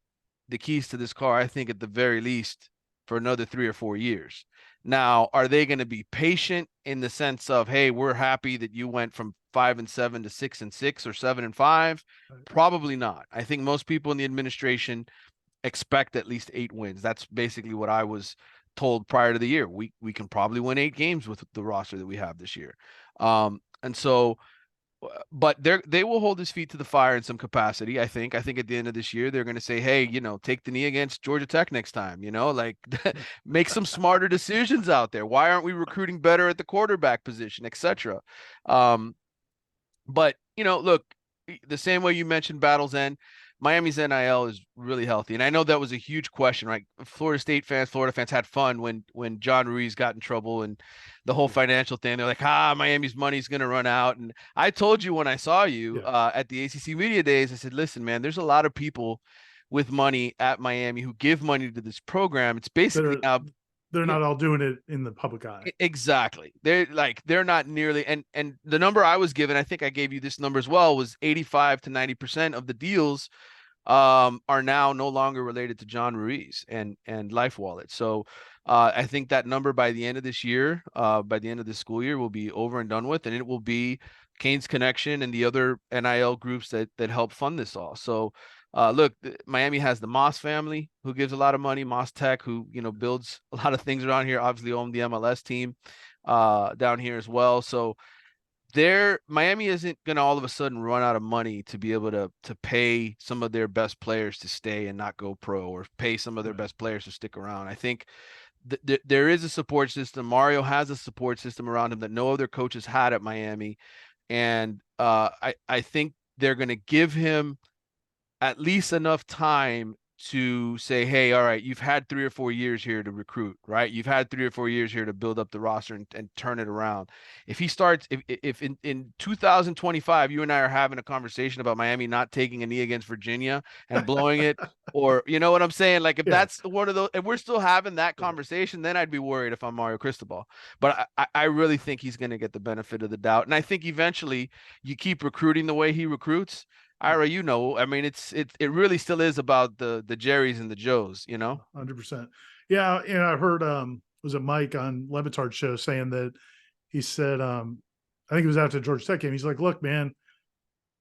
[SPEAKER 1] the keys to this car, I think, at the very least for another 3 or 4 years. Now, are they going to be patient in the sense of, hey, we're happy that you went from 5-7 to 6-6 or 7-5? Probably not. I think most people in the administration expect at least 8 wins. That's basically what I was told prior to the year. We can probably win 8 games with the roster that we have this year. And so but they will hold his feet to the fire in some capacity. I think at the end of this year, they're going to say, hey, you know, take the knee against Georgia Tech next time, you know, like make some smarter decisions out there. Why aren't we recruiting better at the quarterback position, etc. But, you know, look, the same way you mentioned Battle's End, Miami's NIL is really healthy. And I know that was a huge question, right? Florida State fans, Florida fans had fun when John Ruiz got in trouble and the whole financial thing. They're like, Miami's money's going to run out. And I told you when I saw you at the ACC Media Days, I said, listen, man, there's a lot of people with money at Miami who give money to this program. It's basically now
[SPEAKER 2] they're not all doing it in the public eye.
[SPEAKER 1] Exactly. They're not nearly, and the number I was given, I think I gave you this number as well, was 85 to 90% of the deals are now no longer related to John Ruiz and Life Wallet. So I think that number by the end of this year, by the end of this school year, will be over and done with, and it will be Kane's Connection and the other NIL groups that help fund this all. So look, Miami has the Moss family who gives a lot of money, Moss Tech, who builds a lot of things around here. Obviously, own the MLS team down here as well. So Miami isn't going to all of a sudden run out of money to be able to pay some of their best players to stay and not go pro, or pay some of their best players to stick around. I think there is a support system. Mario has a support system around him that no other coaches had at Miami, and I think they're going to give him at least enough time to say, hey, all right, you've had 3 or 4 years here to recruit, right? You've had 3 or 4 years here to build up the roster and turn it around. If he starts, if in 2025, you and I are having a conversation about Miami not taking a knee against Virginia and blowing it, or you know what I'm saying? Like if that's one of those, if we're still having that conversation, then I'd be worried if I'm Mario Cristobal. But I really think he's going to get the benefit of the doubt. And I think eventually you keep recruiting the way he recruits. Ira, I mean, it really still is about the Jerrys and the Joes,
[SPEAKER 2] 100%. Yeah, and I heard was it Mike on Levitard's show saying that he said I think it was after the Georgia Tech game. He's like, look, man,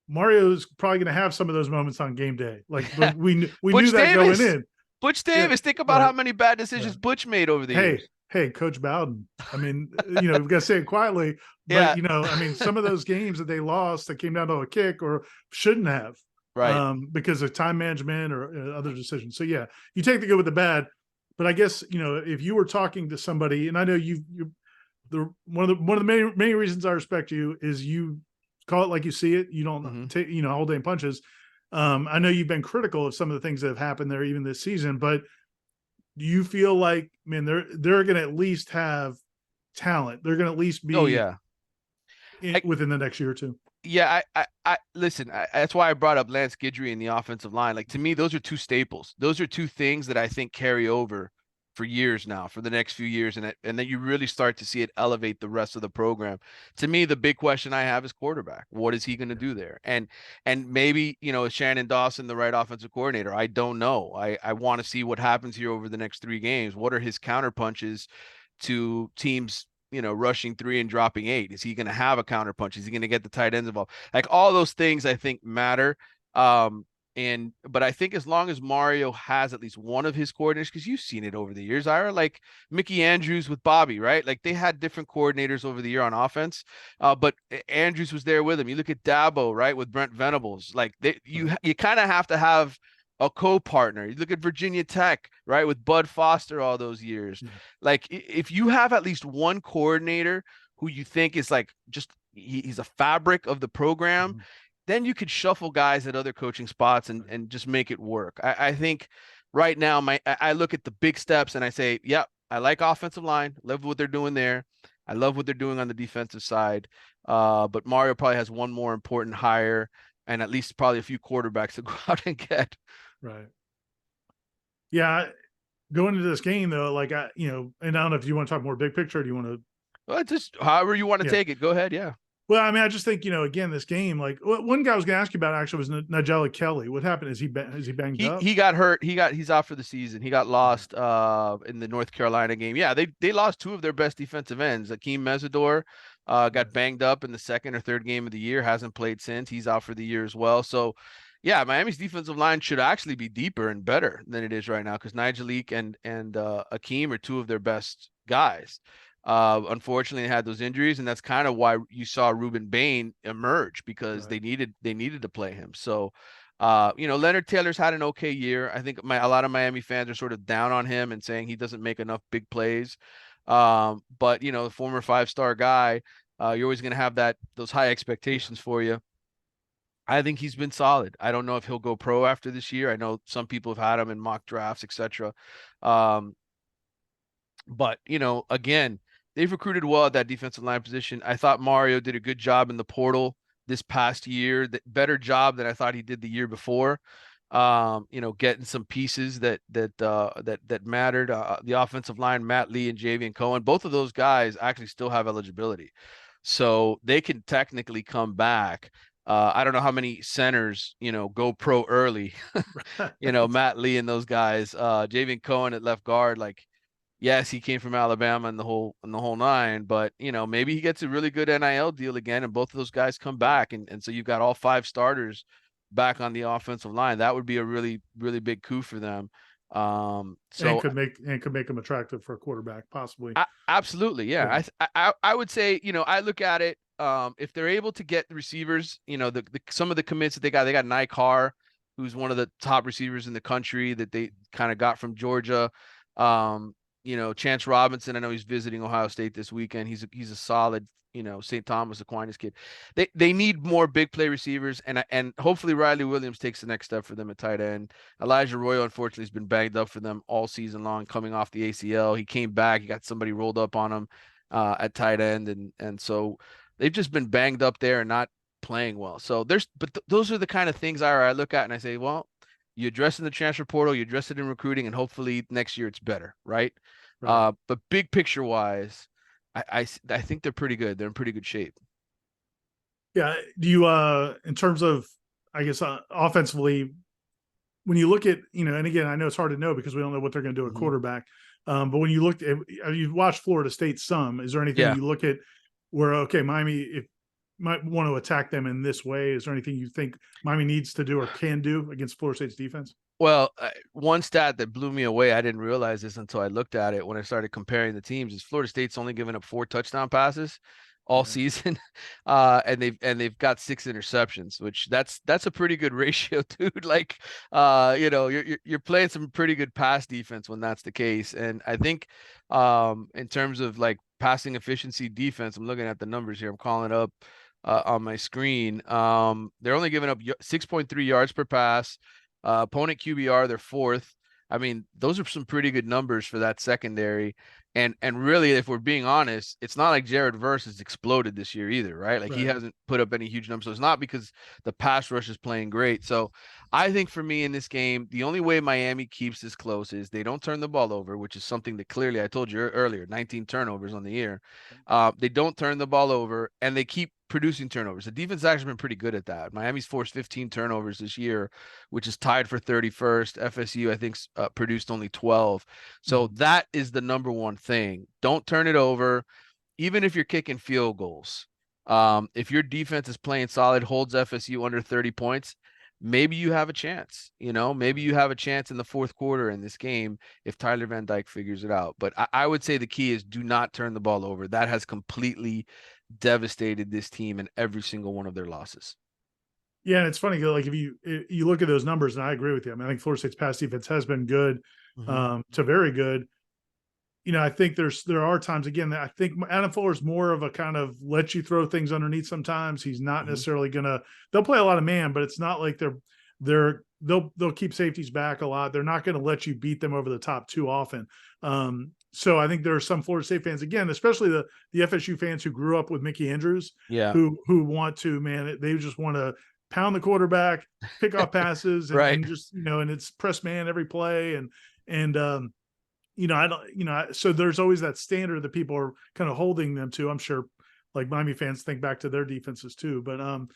[SPEAKER 2] Mario's probably going to have some of those moments on game day. Like we knew that going in.
[SPEAKER 1] Butch Davis, think about how many bad decisions Butch made over the years.
[SPEAKER 2] Hey, Coach Bowden. I mean, we've got to say it quietly, but I mean, some of those games that they lost that came down to a kick or shouldn't have,
[SPEAKER 1] right?
[SPEAKER 2] Because of time management or other decisions. So yeah, you take the good with the bad. But I guess if you were talking to somebody, and I know one of the many reasons I respect you is you call it like you see it. You don't take all day in punches. I know you've been critical of some of the things that have happened there even this season, but do you feel like, man, they're going to at least have talent? They're going to at least be within the next year or two.
[SPEAKER 1] Yeah, I listen. That's why I brought up Lance Guidry in the offensive line. Like to me, those are two staples. Those are two things that I think carry over for years now, for the next few years, and then you really start to see it elevate the rest of the program. To me, the big question I have is quarterback. What is he going to do there? And maybe is Shannon Dawson the right offensive coordinator? I don't know. I want to see what happens here over the next 3 games. What are his counter punches to teams rushing 3 and dropping 8? Is he going to have a counter punch? Is he going to get the tight ends involved? Like all those things I think matter. But I think as long as Mario has at least one of his coordinators, because you've seen it over the years, Ira, like Mickey Andrews with Bobby, right? Like they had different coordinators over the year on offense, but Andrews was there with him. You look at Dabo, right, with Brent Venables. Like you kind of have to have a co-partner. You look at Virginia Tech, right, with Bud Foster all those years. Like if you have at least one coordinator who you think is like just he's a fabric of the program, then you could shuffle guys at other coaching spots and just make it work. I think right now I look at the big steps and I say, yep, I like offensive line. Love what they're doing there. I love what they're doing on the defensive side. But Mario probably has one more important hire and at least probably a few quarterbacks to go out and get.
[SPEAKER 2] Right. Yeah. Going into this game though, like and I don't know if you want to talk more big picture. Or do you want to?
[SPEAKER 1] Well, just however you want to take it. Go ahead. Yeah.
[SPEAKER 2] Well, I mean, I just think, again, this game, like one guy I was going to ask you about actually was Nigella Kelly. What happened? Is he banged up?
[SPEAKER 1] He got hurt. He's out for the season. He got lost in the North Carolina game. Yeah, they lost 2 of their best defensive ends. Akeem Mesidor got banged up in the 2nd or 3rd game of the year. Hasn't played since. He's out for the year as well. So, yeah, Miami's defensive line should actually be deeper and better than it is right now because Nigel and Akeem are 2 of their best guys. Unfortunately, they had those injuries, and that's kind of why you saw Ruben Bain emerge because they needed to play him. So, Leonard Taylor's had an okay year. I think a lot of Miami fans are sort of down on him and saying he doesn't make enough big plays. But the former 5-star guy, you're always going to have those high expectations for you. I think he's been solid. I don't know if he'll go pro after this year. I know some people have had him in mock drafts, etc. But again, they've recruited well at that defensive line position. I thought Mario did a good job in the portal this past year, better job than I thought he did the year before. Getting some pieces that mattered. The offensive line, Matt Lee and Javian Cohen, both of those guys actually still have eligibility, so they can technically come back. I don't know how many centers, go pro early. Matt Lee and those guys. Javian Cohen at left guard, like, yes, he came from Alabama and the whole nine, but maybe he gets a really good NIL deal again, and both of those guys come back, and so you've got all five starters back on the offensive line. That would be a really, really big coup for them.
[SPEAKER 2] and
[SPEAKER 1] So
[SPEAKER 2] could make them attractive for a quarterback, possibly.
[SPEAKER 1] absolutely, yeah. I would say, I look at it. If they're able to get the receivers, some of the commits that they got Nye Carr, who's one of the top receivers in the country that they kind of got from Georgia. Chance Robinson, I know he's visiting Ohio State this weekend. He's a solid, St. Thomas Aquinas kid. They need more big play receivers, and hopefully Riley Williams takes the next step for them at tight end. Elijah Royal, unfortunately, has been banged up for them all season long, coming off the ACL. He came back, he got somebody rolled up on him at tight end, and so they've just been banged up there and not playing well. So those are the kind of things I look at and I say, well, you address it in the transfer portal, you address it in recruiting, and hopefully next year it's better, right?
[SPEAKER 2] Right.
[SPEAKER 1] But big picture wise, I think they're pretty good. They're in pretty good shape.
[SPEAKER 2] Yeah. Do you in terms of, I guess, offensively, when you look at, and again, I know it's hard to know because we don't know what they're going to do at quarterback. But when you look at, you've watched Florida State some, is there anything
[SPEAKER 1] Yeah.
[SPEAKER 2] you look at where, okay, Miami might want to attack them in this way? Is there anything you think Miami needs to do or can do against Florida State's defense?
[SPEAKER 1] Well, one stat that blew me away, I didn't realize this until I looked at it when I started comparing the teams, is Florida State's only given up 4 touchdown passes all season. And they've got 6 interceptions, which that's a pretty good ratio, dude. Like, you're playing some pretty good pass defense when that's the case. And I think in terms of like passing efficiency defense, I'm looking at the numbers here. I'm calling it up on my screen. They're only giving up 6.3 yards per pass. Opponent QBR, they're 4th. I mean, those are some pretty good numbers for that secondary. And really, if we're being honest, it's not like Jared Verse has exploded this year either, right? Like, he
[SPEAKER 2] Right.
[SPEAKER 1] hasn't put up any huge numbers. So it's not because the pass rush is playing great. So I think for me in this game, the only way Miami keeps this close is they don't turn the ball over, which is something that clearly I told you earlier, 19 turnovers on the year. They don't turn the ball over, and they keep producing turnovers. The defense has actually been pretty good at that. Miami's forced 15 turnovers this year, which is tied for 31st. FSU, I think, produced only 12. So that is the number one thing. Don't turn it over, even if you're kicking field goals. If your defense is playing solid, holds FSU under 30 points, maybe you have a chance. Maybe you have a chance in the fourth quarter in this game if Tyler Van Dyke figures it out. But I would say the key is do not turn the ball over. That has completely devastated this team in every single one of their losses.
[SPEAKER 2] Yeah, and it's funny, like if you look at those numbers, and I agree with you. I mean, I think Florida State's pass defense has been good, to very good. I think there are times, again, that I think Adam Fuller's more of a kind of let you throw things underneath sometimes. He's not necessarily they'll play a lot of man, but it's not like they'll keep safeties back a lot. They're not going to let you beat them over the top too often. So I think there are some Florida State fans, again, especially the FSU fans who grew up with Mickey Andrews,
[SPEAKER 1] Yeah.
[SPEAKER 2] who want to, man, they just want to pound the quarterback, pick off passes, and,
[SPEAKER 1] Right.
[SPEAKER 2] and just, and it's press man every play. I don't, so there's always that standard that people are kind of holding them to. I'm sure like Miami fans think back to their defenses too, but no,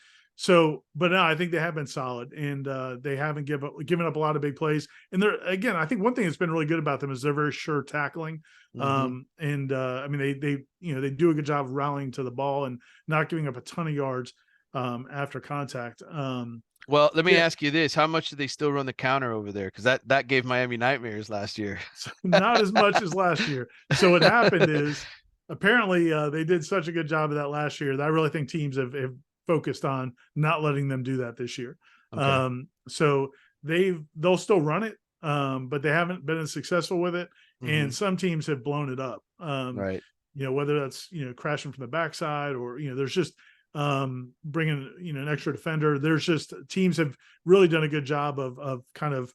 [SPEAKER 2] I think they have been solid, and they haven't given up a lot of big plays. And they're, again, I think one thing that's been really good about them is they're very sure tackling. I mean, they do a good job of rallying to the ball and not giving up a ton of yards after contact.
[SPEAKER 1] Well, let me ask you this. How much do they still run the counter over there? Because that gave Miami nightmares last year.
[SPEAKER 2] Not as much as last year. So what happened is apparently they did such a good job of that last year that I really think teams have focused on not letting them do that this year.
[SPEAKER 1] Okay.
[SPEAKER 2] So they'll still run it, but they haven't been as successful with it. And some teams have blown it up.
[SPEAKER 1] Right.
[SPEAKER 2] Whether that's, crashing from the backside or, there's just bringing, an extra defender. There's just teams have really done a good job of kind of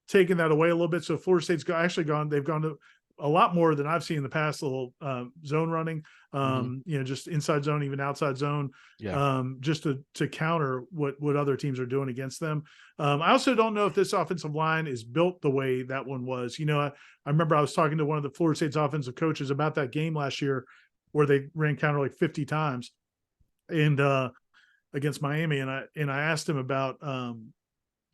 [SPEAKER 2] taking that away a little bit. So Florida State's they've gone to a lot more than I've seen in the past. A little zone running,
[SPEAKER 1] Hmm.
[SPEAKER 2] just inside zone, even outside zone,
[SPEAKER 1] Yeah.
[SPEAKER 2] just to counter what other teams are doing against them. I also don't know if this offensive line is built the way that one was. I remember I was talking to one of the Florida State's offensive coaches about that game last year where they ran counter like 50 times and against Miami, and I asked him about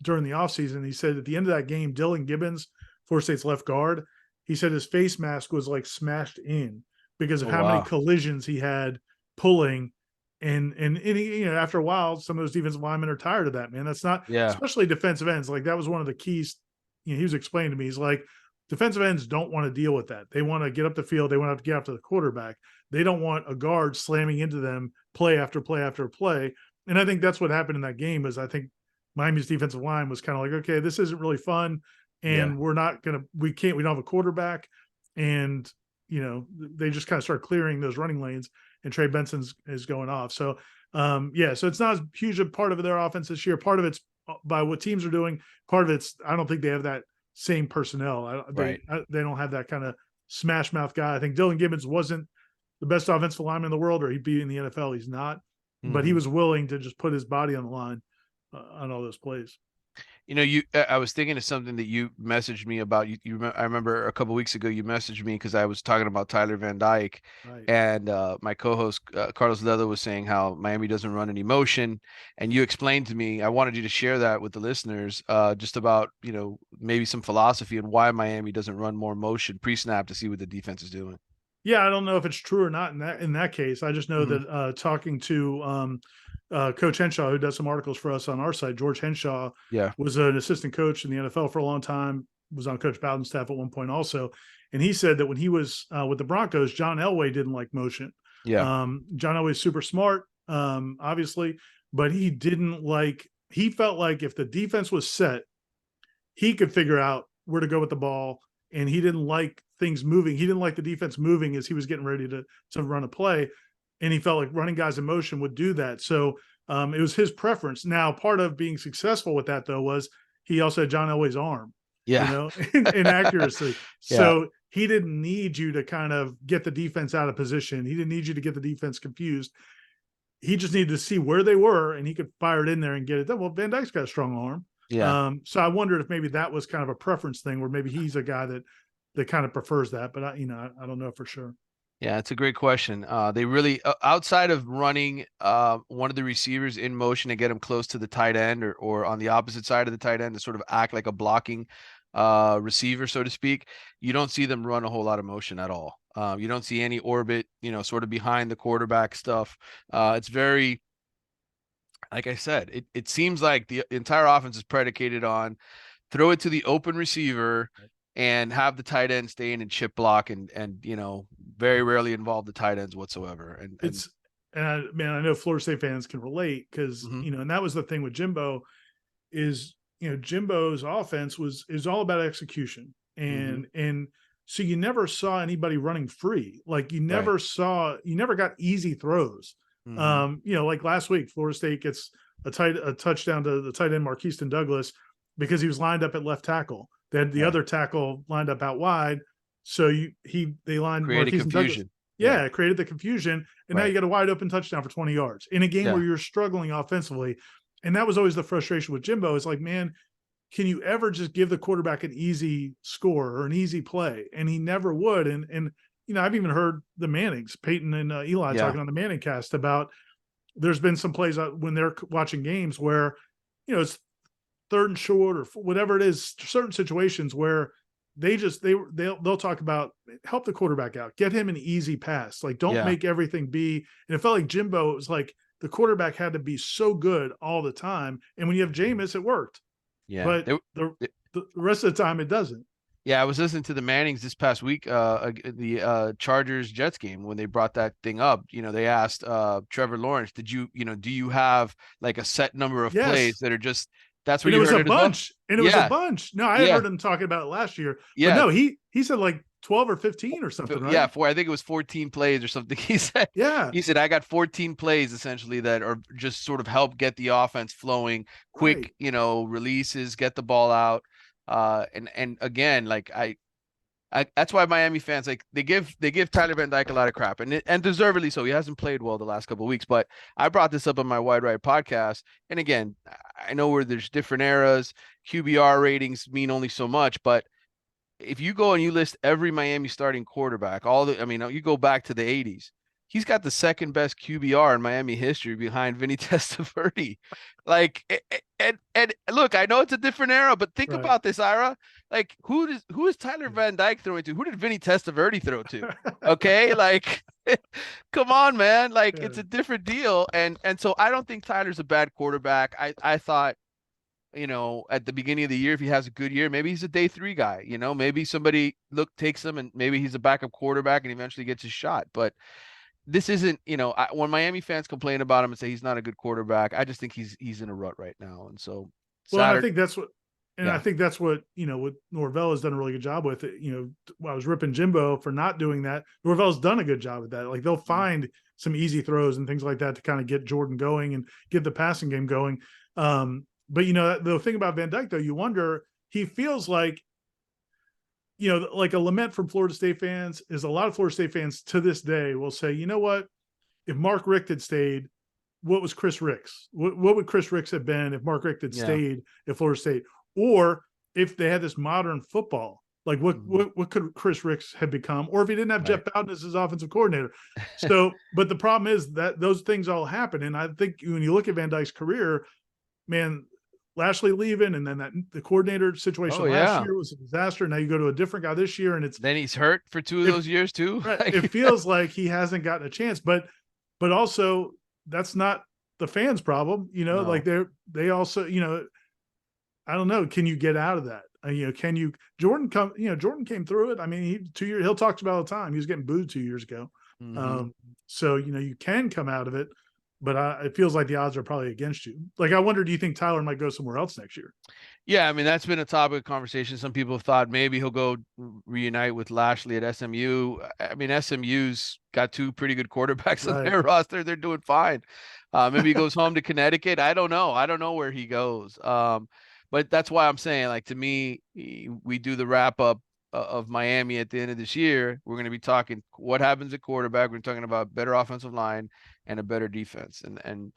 [SPEAKER 2] during the offseason. He said at the end of that game, Dylan Gibbons, Florida State's left guard, he said his face mask was like smashed in because of
[SPEAKER 1] Oh
[SPEAKER 2] how many
[SPEAKER 1] wow.
[SPEAKER 2] collisions he had pulling. And he, after a while, some of those defensive linemen are tired of that, man. That's not,
[SPEAKER 1] Yeah.
[SPEAKER 2] especially defensive ends. Like that was one of the keys. He was explaining to me. He's like, defensive ends don't want to deal with that. They want to get up the field. They want to get after the quarterback. They don't want a guard slamming into them play after play after play. And I think that's what happened in that game. Is I think Miami's defensive line was kind of like, okay, this isn't really fun,
[SPEAKER 1] Yeah.
[SPEAKER 2] and we don't have a quarterback, and they just kind of start clearing those running lanes, and Trey Benson's is going off. So so it's not as huge a part of their offense this year. Part of it's by what teams are doing. Part of it's I don't think they have that same personnel.
[SPEAKER 1] Right.
[SPEAKER 2] They don't have that kind of smash mouth guy. I think Dylan Gibbons wasn't the best offensive lineman in the world, or he'd be in the NFL. He's not, but he
[SPEAKER 1] Hmm.
[SPEAKER 2] was willing to just put his body on the line on all those plays.
[SPEAKER 1] I was thinking of something that you messaged me about. I remember a couple weeks ago you messaged me because I was talking about Tyler Van Dyke,
[SPEAKER 2] Right.
[SPEAKER 1] and my co-host Carlos Leather was saying how Miami doesn't run any motion, and you explained to me. I wanted you to share that with the listeners, just about maybe some philosophy and why Miami doesn't run more motion pre-snap to see what the defense is doing.
[SPEAKER 2] Yeah, I don't know if it's true or not in that case. I just know
[SPEAKER 1] Hmm.
[SPEAKER 2] that talking to Coach Henshaw, who does some articles for us on our site, George Henshaw
[SPEAKER 1] Yeah.
[SPEAKER 2] was an assistant coach in the NFL for a long time. Was on Coach Bowden's staff at one point also, and he said that when he was with the Broncos, John Elway didn't like motion.
[SPEAKER 1] Yeah.
[SPEAKER 2] John Elway's super smart, obviously, but he didn't like. He felt like if the defense was set, he could figure out where to go with the ball, and he didn't like things moving. He didn't like the defense moving as he was getting ready to run a play, and he felt like running guys in motion would do that. So it was his preference. Now, part of being successful with that though was he also had John Elway's arm,
[SPEAKER 1] Yeah.
[SPEAKER 2] in accuracy.
[SPEAKER 1] Yeah.
[SPEAKER 2] So he didn't need you to kind of get the defense out of position. He didn't need you to get the defense confused. He just needed to see where they were, and he could fire it in there and get it done. Well, Van Dyke's got a strong arm.
[SPEAKER 1] Yeah.
[SPEAKER 2] So I wondered if maybe that was kind of a preference thing, where maybe he's a guy that kind of prefers that, but I don't know for sure.
[SPEAKER 1] Yeah, it's a great question. They really, outside of running one of the receivers in motion to get him close to the tight end, or on the opposite side of the tight end to sort of act like a blocking receiver, so to speak, you don't see them run a whole lot of motion at all. You don't see any orbit, sort of behind the quarterback stuff. It's very, like I said, it seems like the entire offense is predicated on throw it to the open receiver and have the tight end stay in and chip block, and very rarely involve the tight ends whatsoever. And
[SPEAKER 2] It's man, I know Florida State fans can relate because
[SPEAKER 1] mhm.
[SPEAKER 2] and that was the thing with Jimbo is Jimbo's offense is all about execution,
[SPEAKER 1] Mhm.
[SPEAKER 2] and so you never saw anybody running free. Like you
[SPEAKER 1] Right.
[SPEAKER 2] never got easy throws.
[SPEAKER 1] Mhm.
[SPEAKER 2] Like last week, Florida State gets a touchdown to the tight end Marquiston Douglas because he was lined up at left tackle. They had the
[SPEAKER 1] Yeah.
[SPEAKER 2] other tackle lined up out wide, so they lined
[SPEAKER 1] Created
[SPEAKER 2] Marquiston Douglas.
[SPEAKER 1] confusion. Yeah.
[SPEAKER 2] Yeah, it created the confusion, and now you
[SPEAKER 1] Right.
[SPEAKER 2] got a wide open touchdown for 20 yards in a game where
[SPEAKER 1] Yeah.
[SPEAKER 2] you're struggling offensively. And that was always the frustration with Jimbo. It's like, man, can you ever just give the quarterback an easy score or an easy play? And he never would. And I've even heard the Mannings, Peyton and Eli
[SPEAKER 1] Yeah.
[SPEAKER 2] talking on the Manning cast about there's been some plays when they're watching games where, it's third and short or whatever it is, certain situations where they'll talk about help the quarterback out, get him an easy pass, like don't
[SPEAKER 1] Yeah.
[SPEAKER 2] make everything be. And it felt like Jimbo, it was like the quarterback had to be so good all the time, and when you have Jameis, it worked,
[SPEAKER 1] Yeah.
[SPEAKER 2] but the rest of the time it doesn't.
[SPEAKER 1] Yeah, I was listening to the Mannings this past week, the Chargers Jets game when they brought that thing up. They asked Trevor Lawrence, do you have like a set number of plays
[SPEAKER 2] Yes,
[SPEAKER 1] that are just that's where
[SPEAKER 2] and it
[SPEAKER 1] you
[SPEAKER 2] was
[SPEAKER 1] heard
[SPEAKER 2] a
[SPEAKER 1] it as well?
[SPEAKER 2] bunch, and it was a
[SPEAKER 1] Yeah,
[SPEAKER 2] bunch. No, I had
[SPEAKER 1] yeah,
[SPEAKER 2] heard him talking about it last year, but
[SPEAKER 1] yeah,
[SPEAKER 2] no, he said like 12 or 15 or something,
[SPEAKER 1] yeah.
[SPEAKER 2] right?
[SPEAKER 1] I think it was 14 plays or something. He said
[SPEAKER 2] Yeah,
[SPEAKER 1] I got 14 plays essentially that are just sort of help get the offense flowing,
[SPEAKER 2] right.
[SPEAKER 1] quick, releases, get the ball out. And again, like That's why Miami fans like they give Tyler Van Dyke a lot of crap, and deservedly so. He hasn't played well the last couple of weeks, but I brought this up on my Wide Right podcast, and again, I know where there's different eras. QBR ratings mean only so much, but if you go and you list every Miami starting quarterback, I mean, you go back to the 80s, he's got the second best QBR in Miami history behind Vinny Testaverde. Like, and look, I know it's a different era, but think
[SPEAKER 2] Right.
[SPEAKER 1] about this, Ira. Like, who is Tyler Van Dyke throwing to? Who did Vinny Testaverde throw to? Okay, like, come on, man. Like,
[SPEAKER 2] Yeah.
[SPEAKER 1] it's a different deal. And so I don't think Tyler's a bad quarterback. I thought at the beginning of the year, if he has a good year, maybe he's a day 3 guy, maybe somebody takes him and maybe he's a backup quarterback and eventually gets his shot. But this isn't, when Miami fans complain about him and say he's not a good quarterback, I just think he's in a rut right now. And so
[SPEAKER 2] Well, and I
[SPEAKER 1] Saturday,
[SPEAKER 2] think that's what,
[SPEAKER 1] yeah,
[SPEAKER 2] I think that's what, what Norvell has done a really good job with it. I was ripping Jimbo for not doing that. Norvell's done a good job with that. Like they'll find some easy throws and things like that to kind of get Jordan going and get the passing game going. But the thing about Van Dyke, though, you wonder, he feels like, like a lament from Florida State fans is a lot of Florida State fans to this day will say, you know what, if Mark Richt had stayed, what was Chris Ricks? What would Chris Ricks have been if Mark Richt had
[SPEAKER 1] yeah,
[SPEAKER 2] stayed at Florida State? Or if they had this modern football, like what could Chris Ricks have become? Or if he didn't have
[SPEAKER 1] right.
[SPEAKER 2] Jeff Bowden as his offensive coordinator. So, but the problem is that those things all happen. And I think when you look at Van Dyke's career, man, Lashley leaving and then the coordinator situation
[SPEAKER 1] Oh
[SPEAKER 2] last
[SPEAKER 1] yeah.
[SPEAKER 2] year was a disaster. Now you go to a different guy this year and
[SPEAKER 1] Then he's hurt for 2 of those years too.
[SPEAKER 2] right, it feels like he hasn't gotten a chance, but also that's not the fans' problem, like
[SPEAKER 1] No.
[SPEAKER 2] they also, I don't know, can you get out of that? Can you Jordan Jordan came through it. I mean, 2 years, he'll talk about all the time. He was getting booed 2 years ago.
[SPEAKER 1] Mm-hmm.
[SPEAKER 2] So, you can come out of it, but it feels like the odds are probably against you. Like, I wonder, do you think Tyler might go somewhere else next year?
[SPEAKER 1] Yeah, I mean that's been a topic of conversation. Some people have thought maybe he'll go reunite with Lashley at SMU. I mean SMU's got 2 pretty good quarterbacks on
[SPEAKER 2] Right.
[SPEAKER 1] their roster. They're doing fine. Maybe he goes home to Connecticut. I don't know. I don't know where he goes. But that's why I'm saying, like, to me, we do the wrap up of Miami at the end of this year. We're going to be talking what happens at quarterback. We're talking about better offensive line and a better defense. And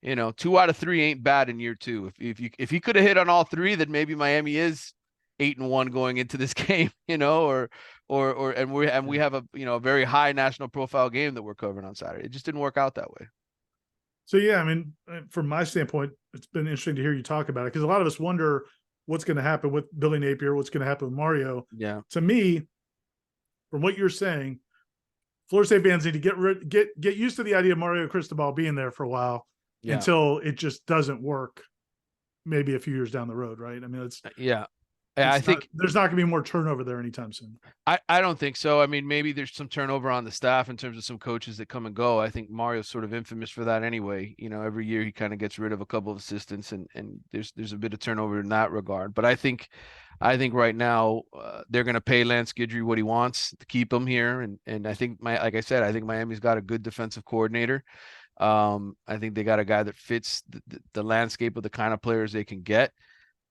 [SPEAKER 1] 2 out of 3 ain't bad in year 2. If he could have hit on all 3, then maybe Miami is 8-1 going into this game, and we have a very high national profile game that we're covering on Saturday. It just didn't work out that way.
[SPEAKER 2] So, yeah, I mean, from my standpoint, it's been interesting to hear you talk about it because a lot of us wonder what's going to happen with Billy Napier, what's going to happen with Mario.
[SPEAKER 1] Yeah.
[SPEAKER 2] To me, from what you're saying, Florida State fans need to get used to the idea of Mario Cristobal being there for a while until it just doesn't work. Maybe a few years down the road, right? I mean, I think there's not going to be more turnover there anytime soon.
[SPEAKER 1] I don't think so. I mean, maybe there's some turnover on the staff in terms of some coaches that come and go. I think Mario's sort of infamous for that anyway. Every year he kind of gets rid of a couple of assistants, and there's a bit of turnover in that regard. But I think right now they're going to pay Lance Guidry what he wants to keep him here, and I think like I said, I think Miami's got a good defensive coordinator. I think they got a guy that fits the landscape of the kind of players they can get.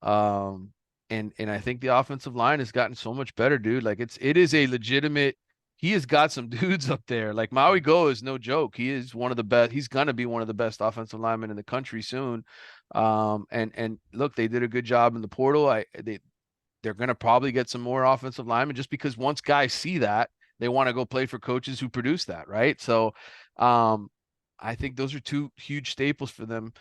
[SPEAKER 1] And I think the offensive line has gotten so much better, dude. Like it is a legitimate. He has got some dudes up there. Like Maui Go is no joke. He is one of the best. He's gonna be one of the best offensive linemen in the country soon. And look, they did a good job in the portal. They're gonna probably get some more offensive linemen just because once guys see that, they want to go play for coaches who produce that, right? So, I think those are 2 huge staples for them.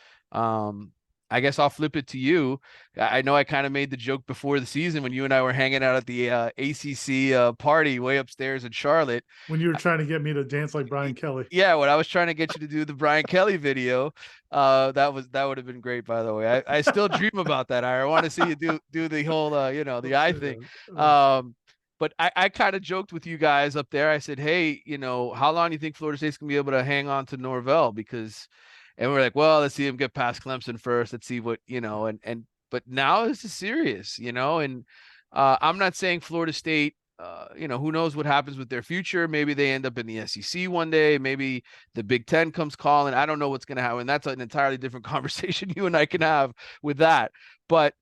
[SPEAKER 1] I guess I'll flip it to you. I know I kind of made the joke before the season when you and I were hanging out at the ACC party way upstairs in Charlotte.
[SPEAKER 2] When you were trying to get me to dance like Brian Kelly.
[SPEAKER 1] Yeah, when I was trying to get you to do the Brian Kelly video, that would have been great, by the way. I still dream about that. I want to see you do the whole the eye thing. But I kind of joked with you guys up there. I said, hey, how long do you think Florida State's gonna be able to hang on to Norvell? And we're like, well, let's see him get past Clemson first. Let's see what, but now this is serious, and I'm not saying Florida State, who knows what happens with their future. Maybe they end up in the SEC one day. Maybe the Big Ten comes calling. I don't know what's going to happen. That's an entirely different conversation you and I can have with that. But,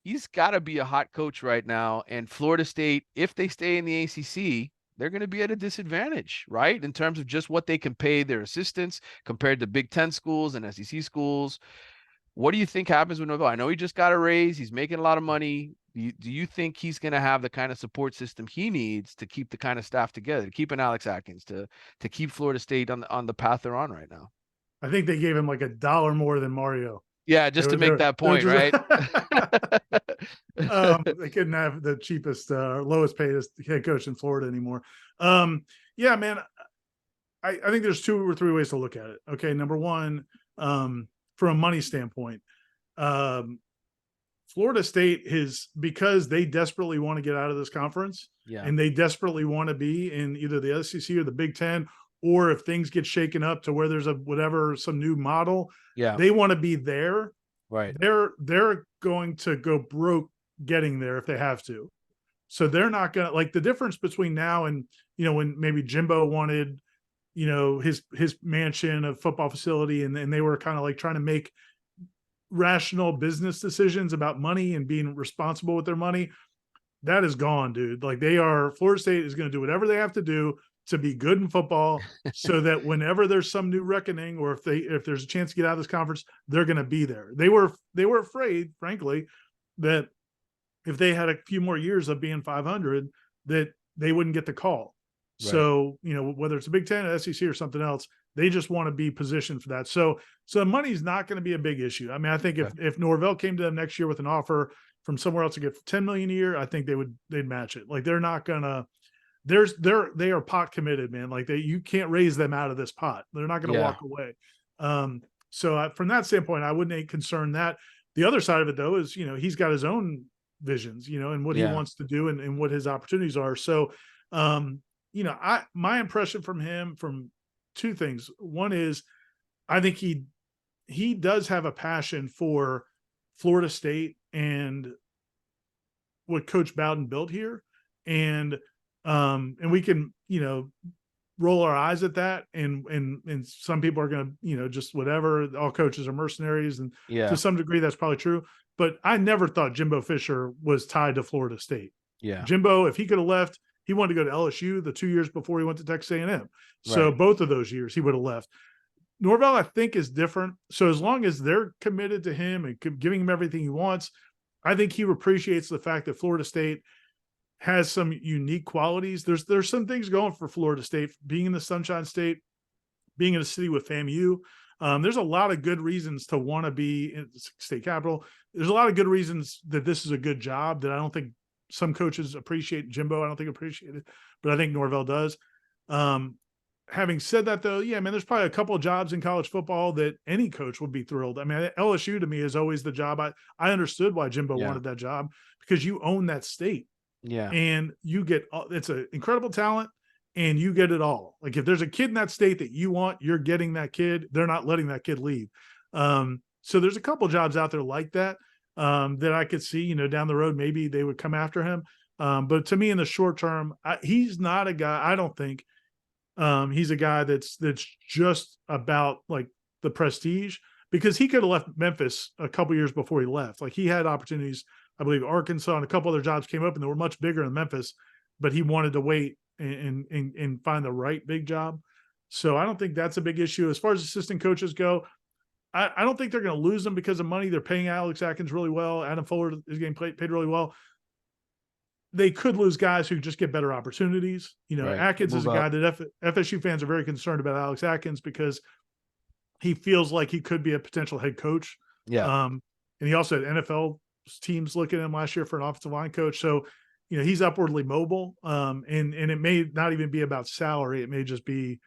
[SPEAKER 1] he's got to be a hot coach right now. And Florida State, if they stay in the ACC, they're going to be at a disadvantage, right? In terms of just what they can pay their assistants compared to Big Ten schools and SEC schools. What do you think happens with Norvell? I know he just got a raise. He's making a lot of money. Do you think he's going to have the kind of support system he needs to keep the kind of staff together, to keep an Alex Atkins, to keep Florida State on the path they're on right now?
[SPEAKER 2] I think they gave him like $1 more than Mario.
[SPEAKER 1] Yeah,
[SPEAKER 2] They
[SPEAKER 1] just to
[SPEAKER 2] were
[SPEAKER 1] make
[SPEAKER 2] they're
[SPEAKER 1] that
[SPEAKER 2] they're
[SPEAKER 1] point,
[SPEAKER 2] just
[SPEAKER 1] right?
[SPEAKER 2] they couldn't have the cheapest lowest paid head coach in Florida anymore. Yeah, man. I think there's 2 or 3 ways to look at it. Okay, number one, from a money standpoint, um, Florida State is, because they desperately want to get out of this conference
[SPEAKER 1] Yeah,
[SPEAKER 2] and they desperately want to be in either the SEC or the Big Ten, or if things get shaken up to where there's some new model,
[SPEAKER 1] yeah,
[SPEAKER 2] they want to be there.
[SPEAKER 1] right,
[SPEAKER 2] They're going to go broke getting there if they have to. So they're not going to, like, the difference between now and, when maybe Jimbo wanted, his mansion, a football facility, and they were kind of like trying to make rational business decisions about money and being responsible with their money. That is gone, dude. Like, Florida State is going to do whatever they have to do to be good in football, so that whenever there's some new reckoning, or if there's a chance to get out of this conference, they're going to be there. They were afraid, frankly, that if they had a few more years of being 500, that they wouldn't get the call.
[SPEAKER 1] right.
[SPEAKER 2] So, whether it's a Big Ten, SEC, or something else, they just want to be positioned for that. So money's not going to be a big issue. I mean, I think
[SPEAKER 1] Okay.
[SPEAKER 2] if Norvell came to them next year with an offer from somewhere else to get 10 million a year, I think they'd match it. Like, they're not gonna. They are pot committed, man. Like, you can't raise them out of this pot. They're not going to
[SPEAKER 1] Yeah,
[SPEAKER 2] walk away. So from that standpoint, I wouldn't concern that. The other side of it, though, is, he's got his own visions, and what he
[SPEAKER 1] yeah,
[SPEAKER 2] wants to do, and what his opportunities are. So, my impression from him, from 2 things. One is, I think he does have a passion for Florida State and what Coach Bowden built here. And we can, roll our eyes at that. And some people are going to, just whatever, all coaches are mercenaries. And to
[SPEAKER 1] yeah,
[SPEAKER 2] some degree, that's probably true. But I never thought Jimbo Fisher was tied to Florida State.
[SPEAKER 1] yeah,
[SPEAKER 2] Jimbo, if he could have left, he wanted to go to LSU the 2 years before he went to Texas A&M. So
[SPEAKER 1] right.
[SPEAKER 2] both of those years he would have left. Norvell, I think, is different. So as long as they're committed to him and giving him everything he wants, I think he appreciates the fact that Florida State has some unique qualities. There's some things going for Florida State, being in the Sunshine State, being in a city with FAMU. There's a lot of good reasons to want to be in the state capital. There's a lot of good reasons that this is a good job that I don't think some coaches appreciate. Jimbo, I don't think appreciate it, but I think Norvell does. Having said that, though, yeah, man, there's probably a couple of jobs in college football that any coach would be thrilled. I mean, LSU to me is always the job. I understood why Jimbo
[SPEAKER 1] Yeah,
[SPEAKER 2] wanted that job, because you own that state
[SPEAKER 1] yeah,
[SPEAKER 2] and you get, it's an incredible talent, and you get it all. Like, if there's a kid in that state that you want, you're getting that kid. They're not letting that kid leave. So there's a couple of jobs out there like that, that I could see, down the road, maybe they would come after him. But to me, in the short term, he's not a guy, I don't think, he's a guy that's just about, like, the prestige, because he could have left Memphis a couple years before he left. Like, he had opportunities, I believe Arkansas and a couple other jobs came up, and they were much bigger in Memphis, but he wanted to wait and find the right big job. So I don't think that's a big issue. As far as assistant coaches go, I don't think they're going to lose them because of money. They're paying Alex Atkins really well. Adam Fuller is getting paid really well. They could lose guys who just get better opportunities.
[SPEAKER 1] right.
[SPEAKER 2] Atkins is
[SPEAKER 1] Move
[SPEAKER 2] a guy
[SPEAKER 1] up.
[SPEAKER 2] that FSU fans are very concerned about, Alex Atkins, because he feels like he could be a potential head coach.
[SPEAKER 1] Yeah,
[SPEAKER 2] And he also had NFL teams looking at him last year for an offensive line coach. So, he's upwardly mobile. And it may not even be about salary. It may just be,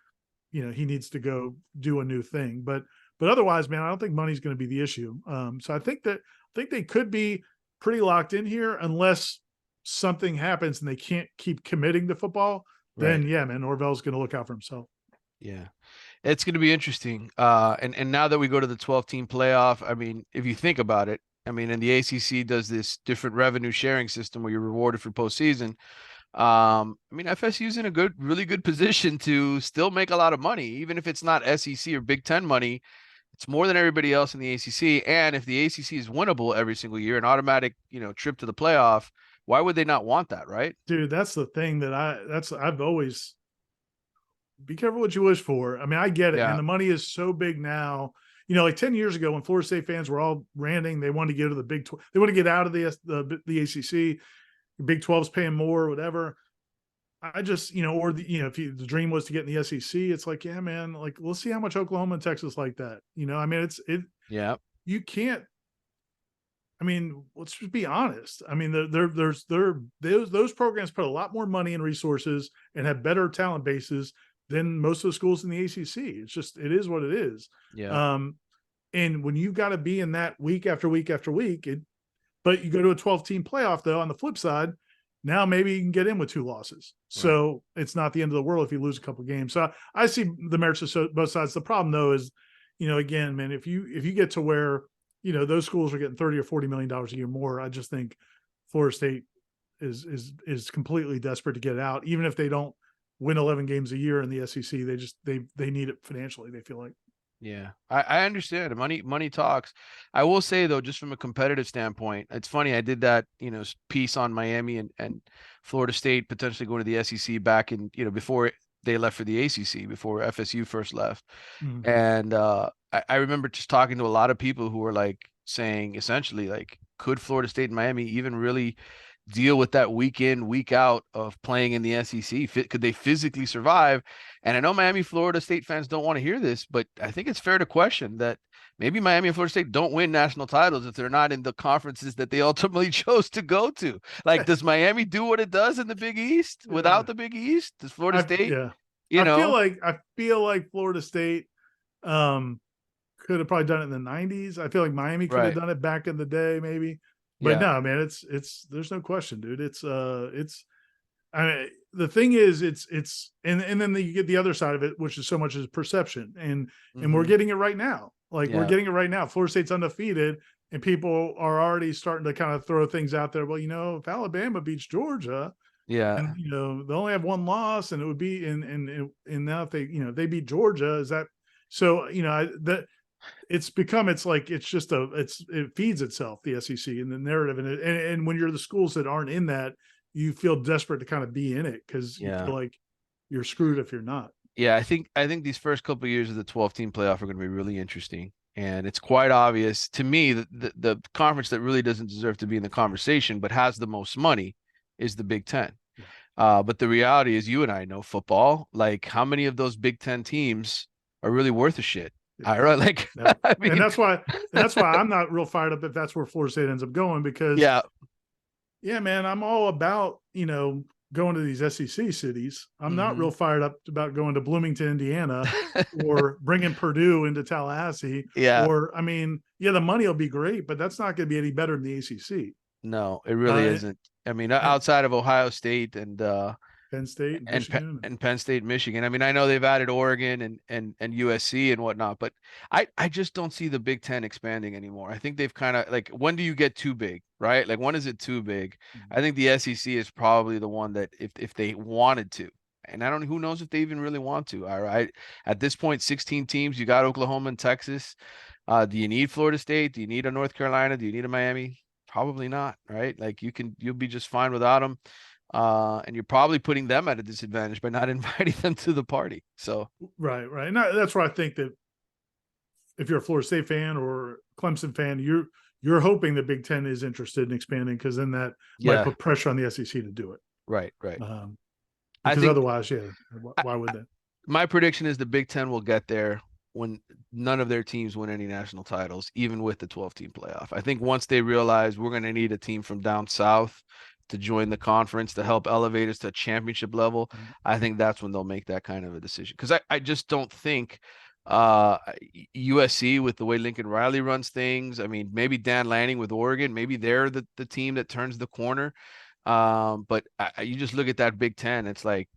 [SPEAKER 2] he needs to go do a new thing. But otherwise, man, I don't think money's going to be the issue. So I think they could be pretty locked in here, unless something happens and they can't keep committing to football.
[SPEAKER 1] right.
[SPEAKER 2] Then, yeah, man, Norvell's going to look out for himself.
[SPEAKER 1] Yeah. It's going to be interesting. And now that we go to the 12-team playoff, I mean, if you think about it, I mean, and the ACC does this different revenue sharing system where you're rewarded for postseason. I mean, FSU's in a really good position to still make a lot of money, even if it's not SEC or Big Ten money. It's more than everybody else in the ACC. And if the ACC is winnable every single year, an automatic, trip to the playoff, why would they not want that, right?
[SPEAKER 2] Dude, that's the thing that I've always be careful what you wish for. I mean, I get it, man.
[SPEAKER 1] Yeah.
[SPEAKER 2] The money is so big now. Like 10 years ago when Florida State fans were all ranting, they wanted to get to the Big 12. They want to get out of the ACC. The Big 12's paying more, whatever. I just, or if the dream was to get in the SEC, it's like, yeah, man, like let's see how much Oklahoma and Texas like that. I mean,
[SPEAKER 1] Yeah.
[SPEAKER 2] you can't. I mean, let's just be honest. I mean, those programs put a lot more money and resources and have better talent bases than most of the schools in the ACC. It's just, it is what it is.
[SPEAKER 1] Yeah.
[SPEAKER 2] And when you've got to be in that week after week after week, but you go to a 12-team playoff, though, on the flip side, now maybe you can get in with 2 losses. So It's not the end of the world if you lose a couple of games. So I see the merits of both sides. The problem, though, is, again, man, if you get to where, those schools are getting $30 or $40 million a year more, I just think Florida State is completely desperate to get out. Even if they don't win 11 games a year in the SEC, they need it financially, they feel like.
[SPEAKER 1] Yeah, I understand. Money talks. I will say though, just from a competitive standpoint, it's funny. I did that, piece on Miami and Florida State potentially going to the SEC back in, before they left for the ACC, before FSU first left.
[SPEAKER 2] Mm-hmm.
[SPEAKER 1] And I remember just talking to a lot of people who were like saying essentially like, could Florida State and Miami even really deal with that week in, week out of playing in the SEC? Could they physically survive? And I know Miami, Florida State fans don't want to hear this, but I think it's fair to question that maybe Miami and Florida State don't win national titles if they're not in the conferences that they ultimately chose to go to. Like, does Miami do what it does in the Big East without the Big East? Does Florida State?
[SPEAKER 2] I feel like Florida State could have probably done it in the 90s. I feel like Miami could have done it back in the day, maybe. But no, man, it's there's no question, dude. I mean, the thing is, and then you get the other side of it, which is so much as perception, and we're getting it right now. We're getting it right now. Florida State's undefeated, and people are already starting to kind of throw things out there. Well, if Alabama beats Georgia, and they only have 1 loss, and it would be and now if they beat Georgia, is that so? It feeds itself, the SEC and the narrative, and when you're the schools that aren't in that, you feel desperate to kind of be in it because you feel like you're screwed if you're not.
[SPEAKER 1] Yeah, I think these first couple of years of the 12-team playoff are going to be really interesting, and it's quite obvious to me that the conference that really doesn't deserve to be in the conversation but has the most money is the Big Ten. But the reality is, you and I know football. Like, how many of those Big Ten teams are really worth a shit? I mean,
[SPEAKER 2] and that's why I'm not real fired up if that's where Florida State ends up going, because yeah, man, I'm all about going to these SEC cities. I'm not real fired up about going to Bloomington, Indiana, or bringing Purdue into Tallahassee. Or I mean, the money will be great, but that's not going to be any better than the ACC.
[SPEAKER 1] No, it really isn't. I mean, outside of Ohio State and
[SPEAKER 2] Penn State
[SPEAKER 1] and Penn State, Michigan. I mean, I know they've added Oregon and USC and whatnot, but I just don't see the Big Ten expanding anymore. I think they've kind of like, when do you get too big, right? Like, when is it too big? I think the SEC is probably the one that if they wanted to, and who knows if they even really want to. All right, at this point, 16 teams. You got Oklahoma and Texas. Do you need Florida State? Do you need a North Carolina? Do you need a Miami? Probably not, right? Like, you'll be just fine without them. And you're probably putting them at a disadvantage by not inviting them to the party. So
[SPEAKER 2] right. And that's where I think that if you're a Florida State fan or Clemson fan, you're hoping the Big Ten is interested in expanding, because then that might put pressure on the SEC to do it.
[SPEAKER 1] Right.
[SPEAKER 2] Because otherwise, why would they?
[SPEAKER 1] My prediction is the Big Ten will get there when none of their teams win any national titles, even with the 12-team playoff. I think once they realize we're going to need a team from down south to join the conference to help elevate us to championship level, I think that's when they'll make that kind of a decision. Because I just don't think USC, with the way Lincoln Riley runs things, I mean, maybe Dan Lanning with Oregon, maybe they're the team that turns the corner. But you just look at that Big Ten, it's like,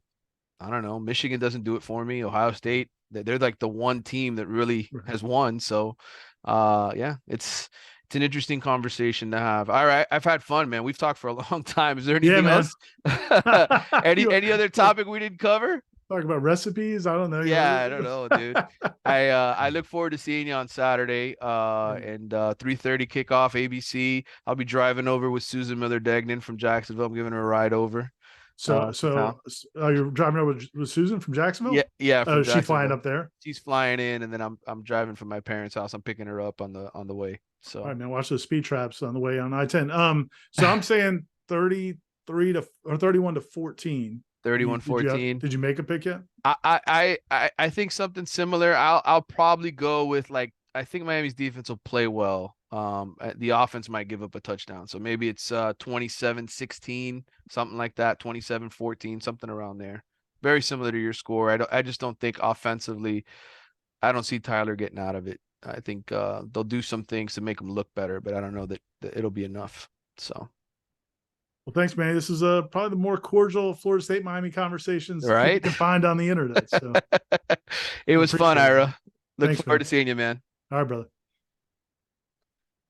[SPEAKER 1] I don't know, Michigan doesn't do it for me. Ohio State, they're like the one team that really has won. So it's an interesting conversation to have. All right, I've had fun, man. We've talked for a long time. Is there anything else? Any other topic we didn't cover?
[SPEAKER 2] Talk about recipes. I don't know.
[SPEAKER 1] Yeah, I don't know, dude. I look forward to seeing you on Saturday.
[SPEAKER 2] Yeah.
[SPEAKER 1] And 3:30 kickoff ABC. I'll be driving over with Susan Miller Degnan from Jacksonville. I'm giving her a ride over
[SPEAKER 2] So,
[SPEAKER 1] to town.
[SPEAKER 2] you're driving over with Susan from
[SPEAKER 1] Yeah,
[SPEAKER 2] Jacksonville?
[SPEAKER 1] yeah,
[SPEAKER 2] Oh,
[SPEAKER 1] from
[SPEAKER 2] is she flying
[SPEAKER 1] Jacksonville.
[SPEAKER 2] up there?
[SPEAKER 1] She's flying in, and then I'm driving from my parents' house. I'm picking her up on the way.
[SPEAKER 2] All
[SPEAKER 1] So
[SPEAKER 2] right, man. Watch those speed traps on the way on I-10. So I'm saying 33 to or 31 to 14.
[SPEAKER 1] thirty-one-14.
[SPEAKER 2] Did you make a pick yet?
[SPEAKER 1] I think something similar. I'll probably go with like I think Miami's defense will play well. The offense might give up a touchdown. So maybe it's 27-16, something like that, 27-14, something around there. Very similar to your score. I just don't think offensively, I don't see Tyler getting out of it. I think they'll do some things to make them look better, but I don't know that it'll be enough. So,
[SPEAKER 2] Well, thanks, man. This is probably the more cordial Florida State Miami conversations people
[SPEAKER 1] right.
[SPEAKER 2] can find on the internet. So
[SPEAKER 1] It
[SPEAKER 2] I
[SPEAKER 1] was fun,
[SPEAKER 2] appreciate it, man.
[SPEAKER 1] Ira. Look
[SPEAKER 2] Thanks,
[SPEAKER 1] forward
[SPEAKER 2] man.
[SPEAKER 1] to seeing you, man.
[SPEAKER 2] All right, brother.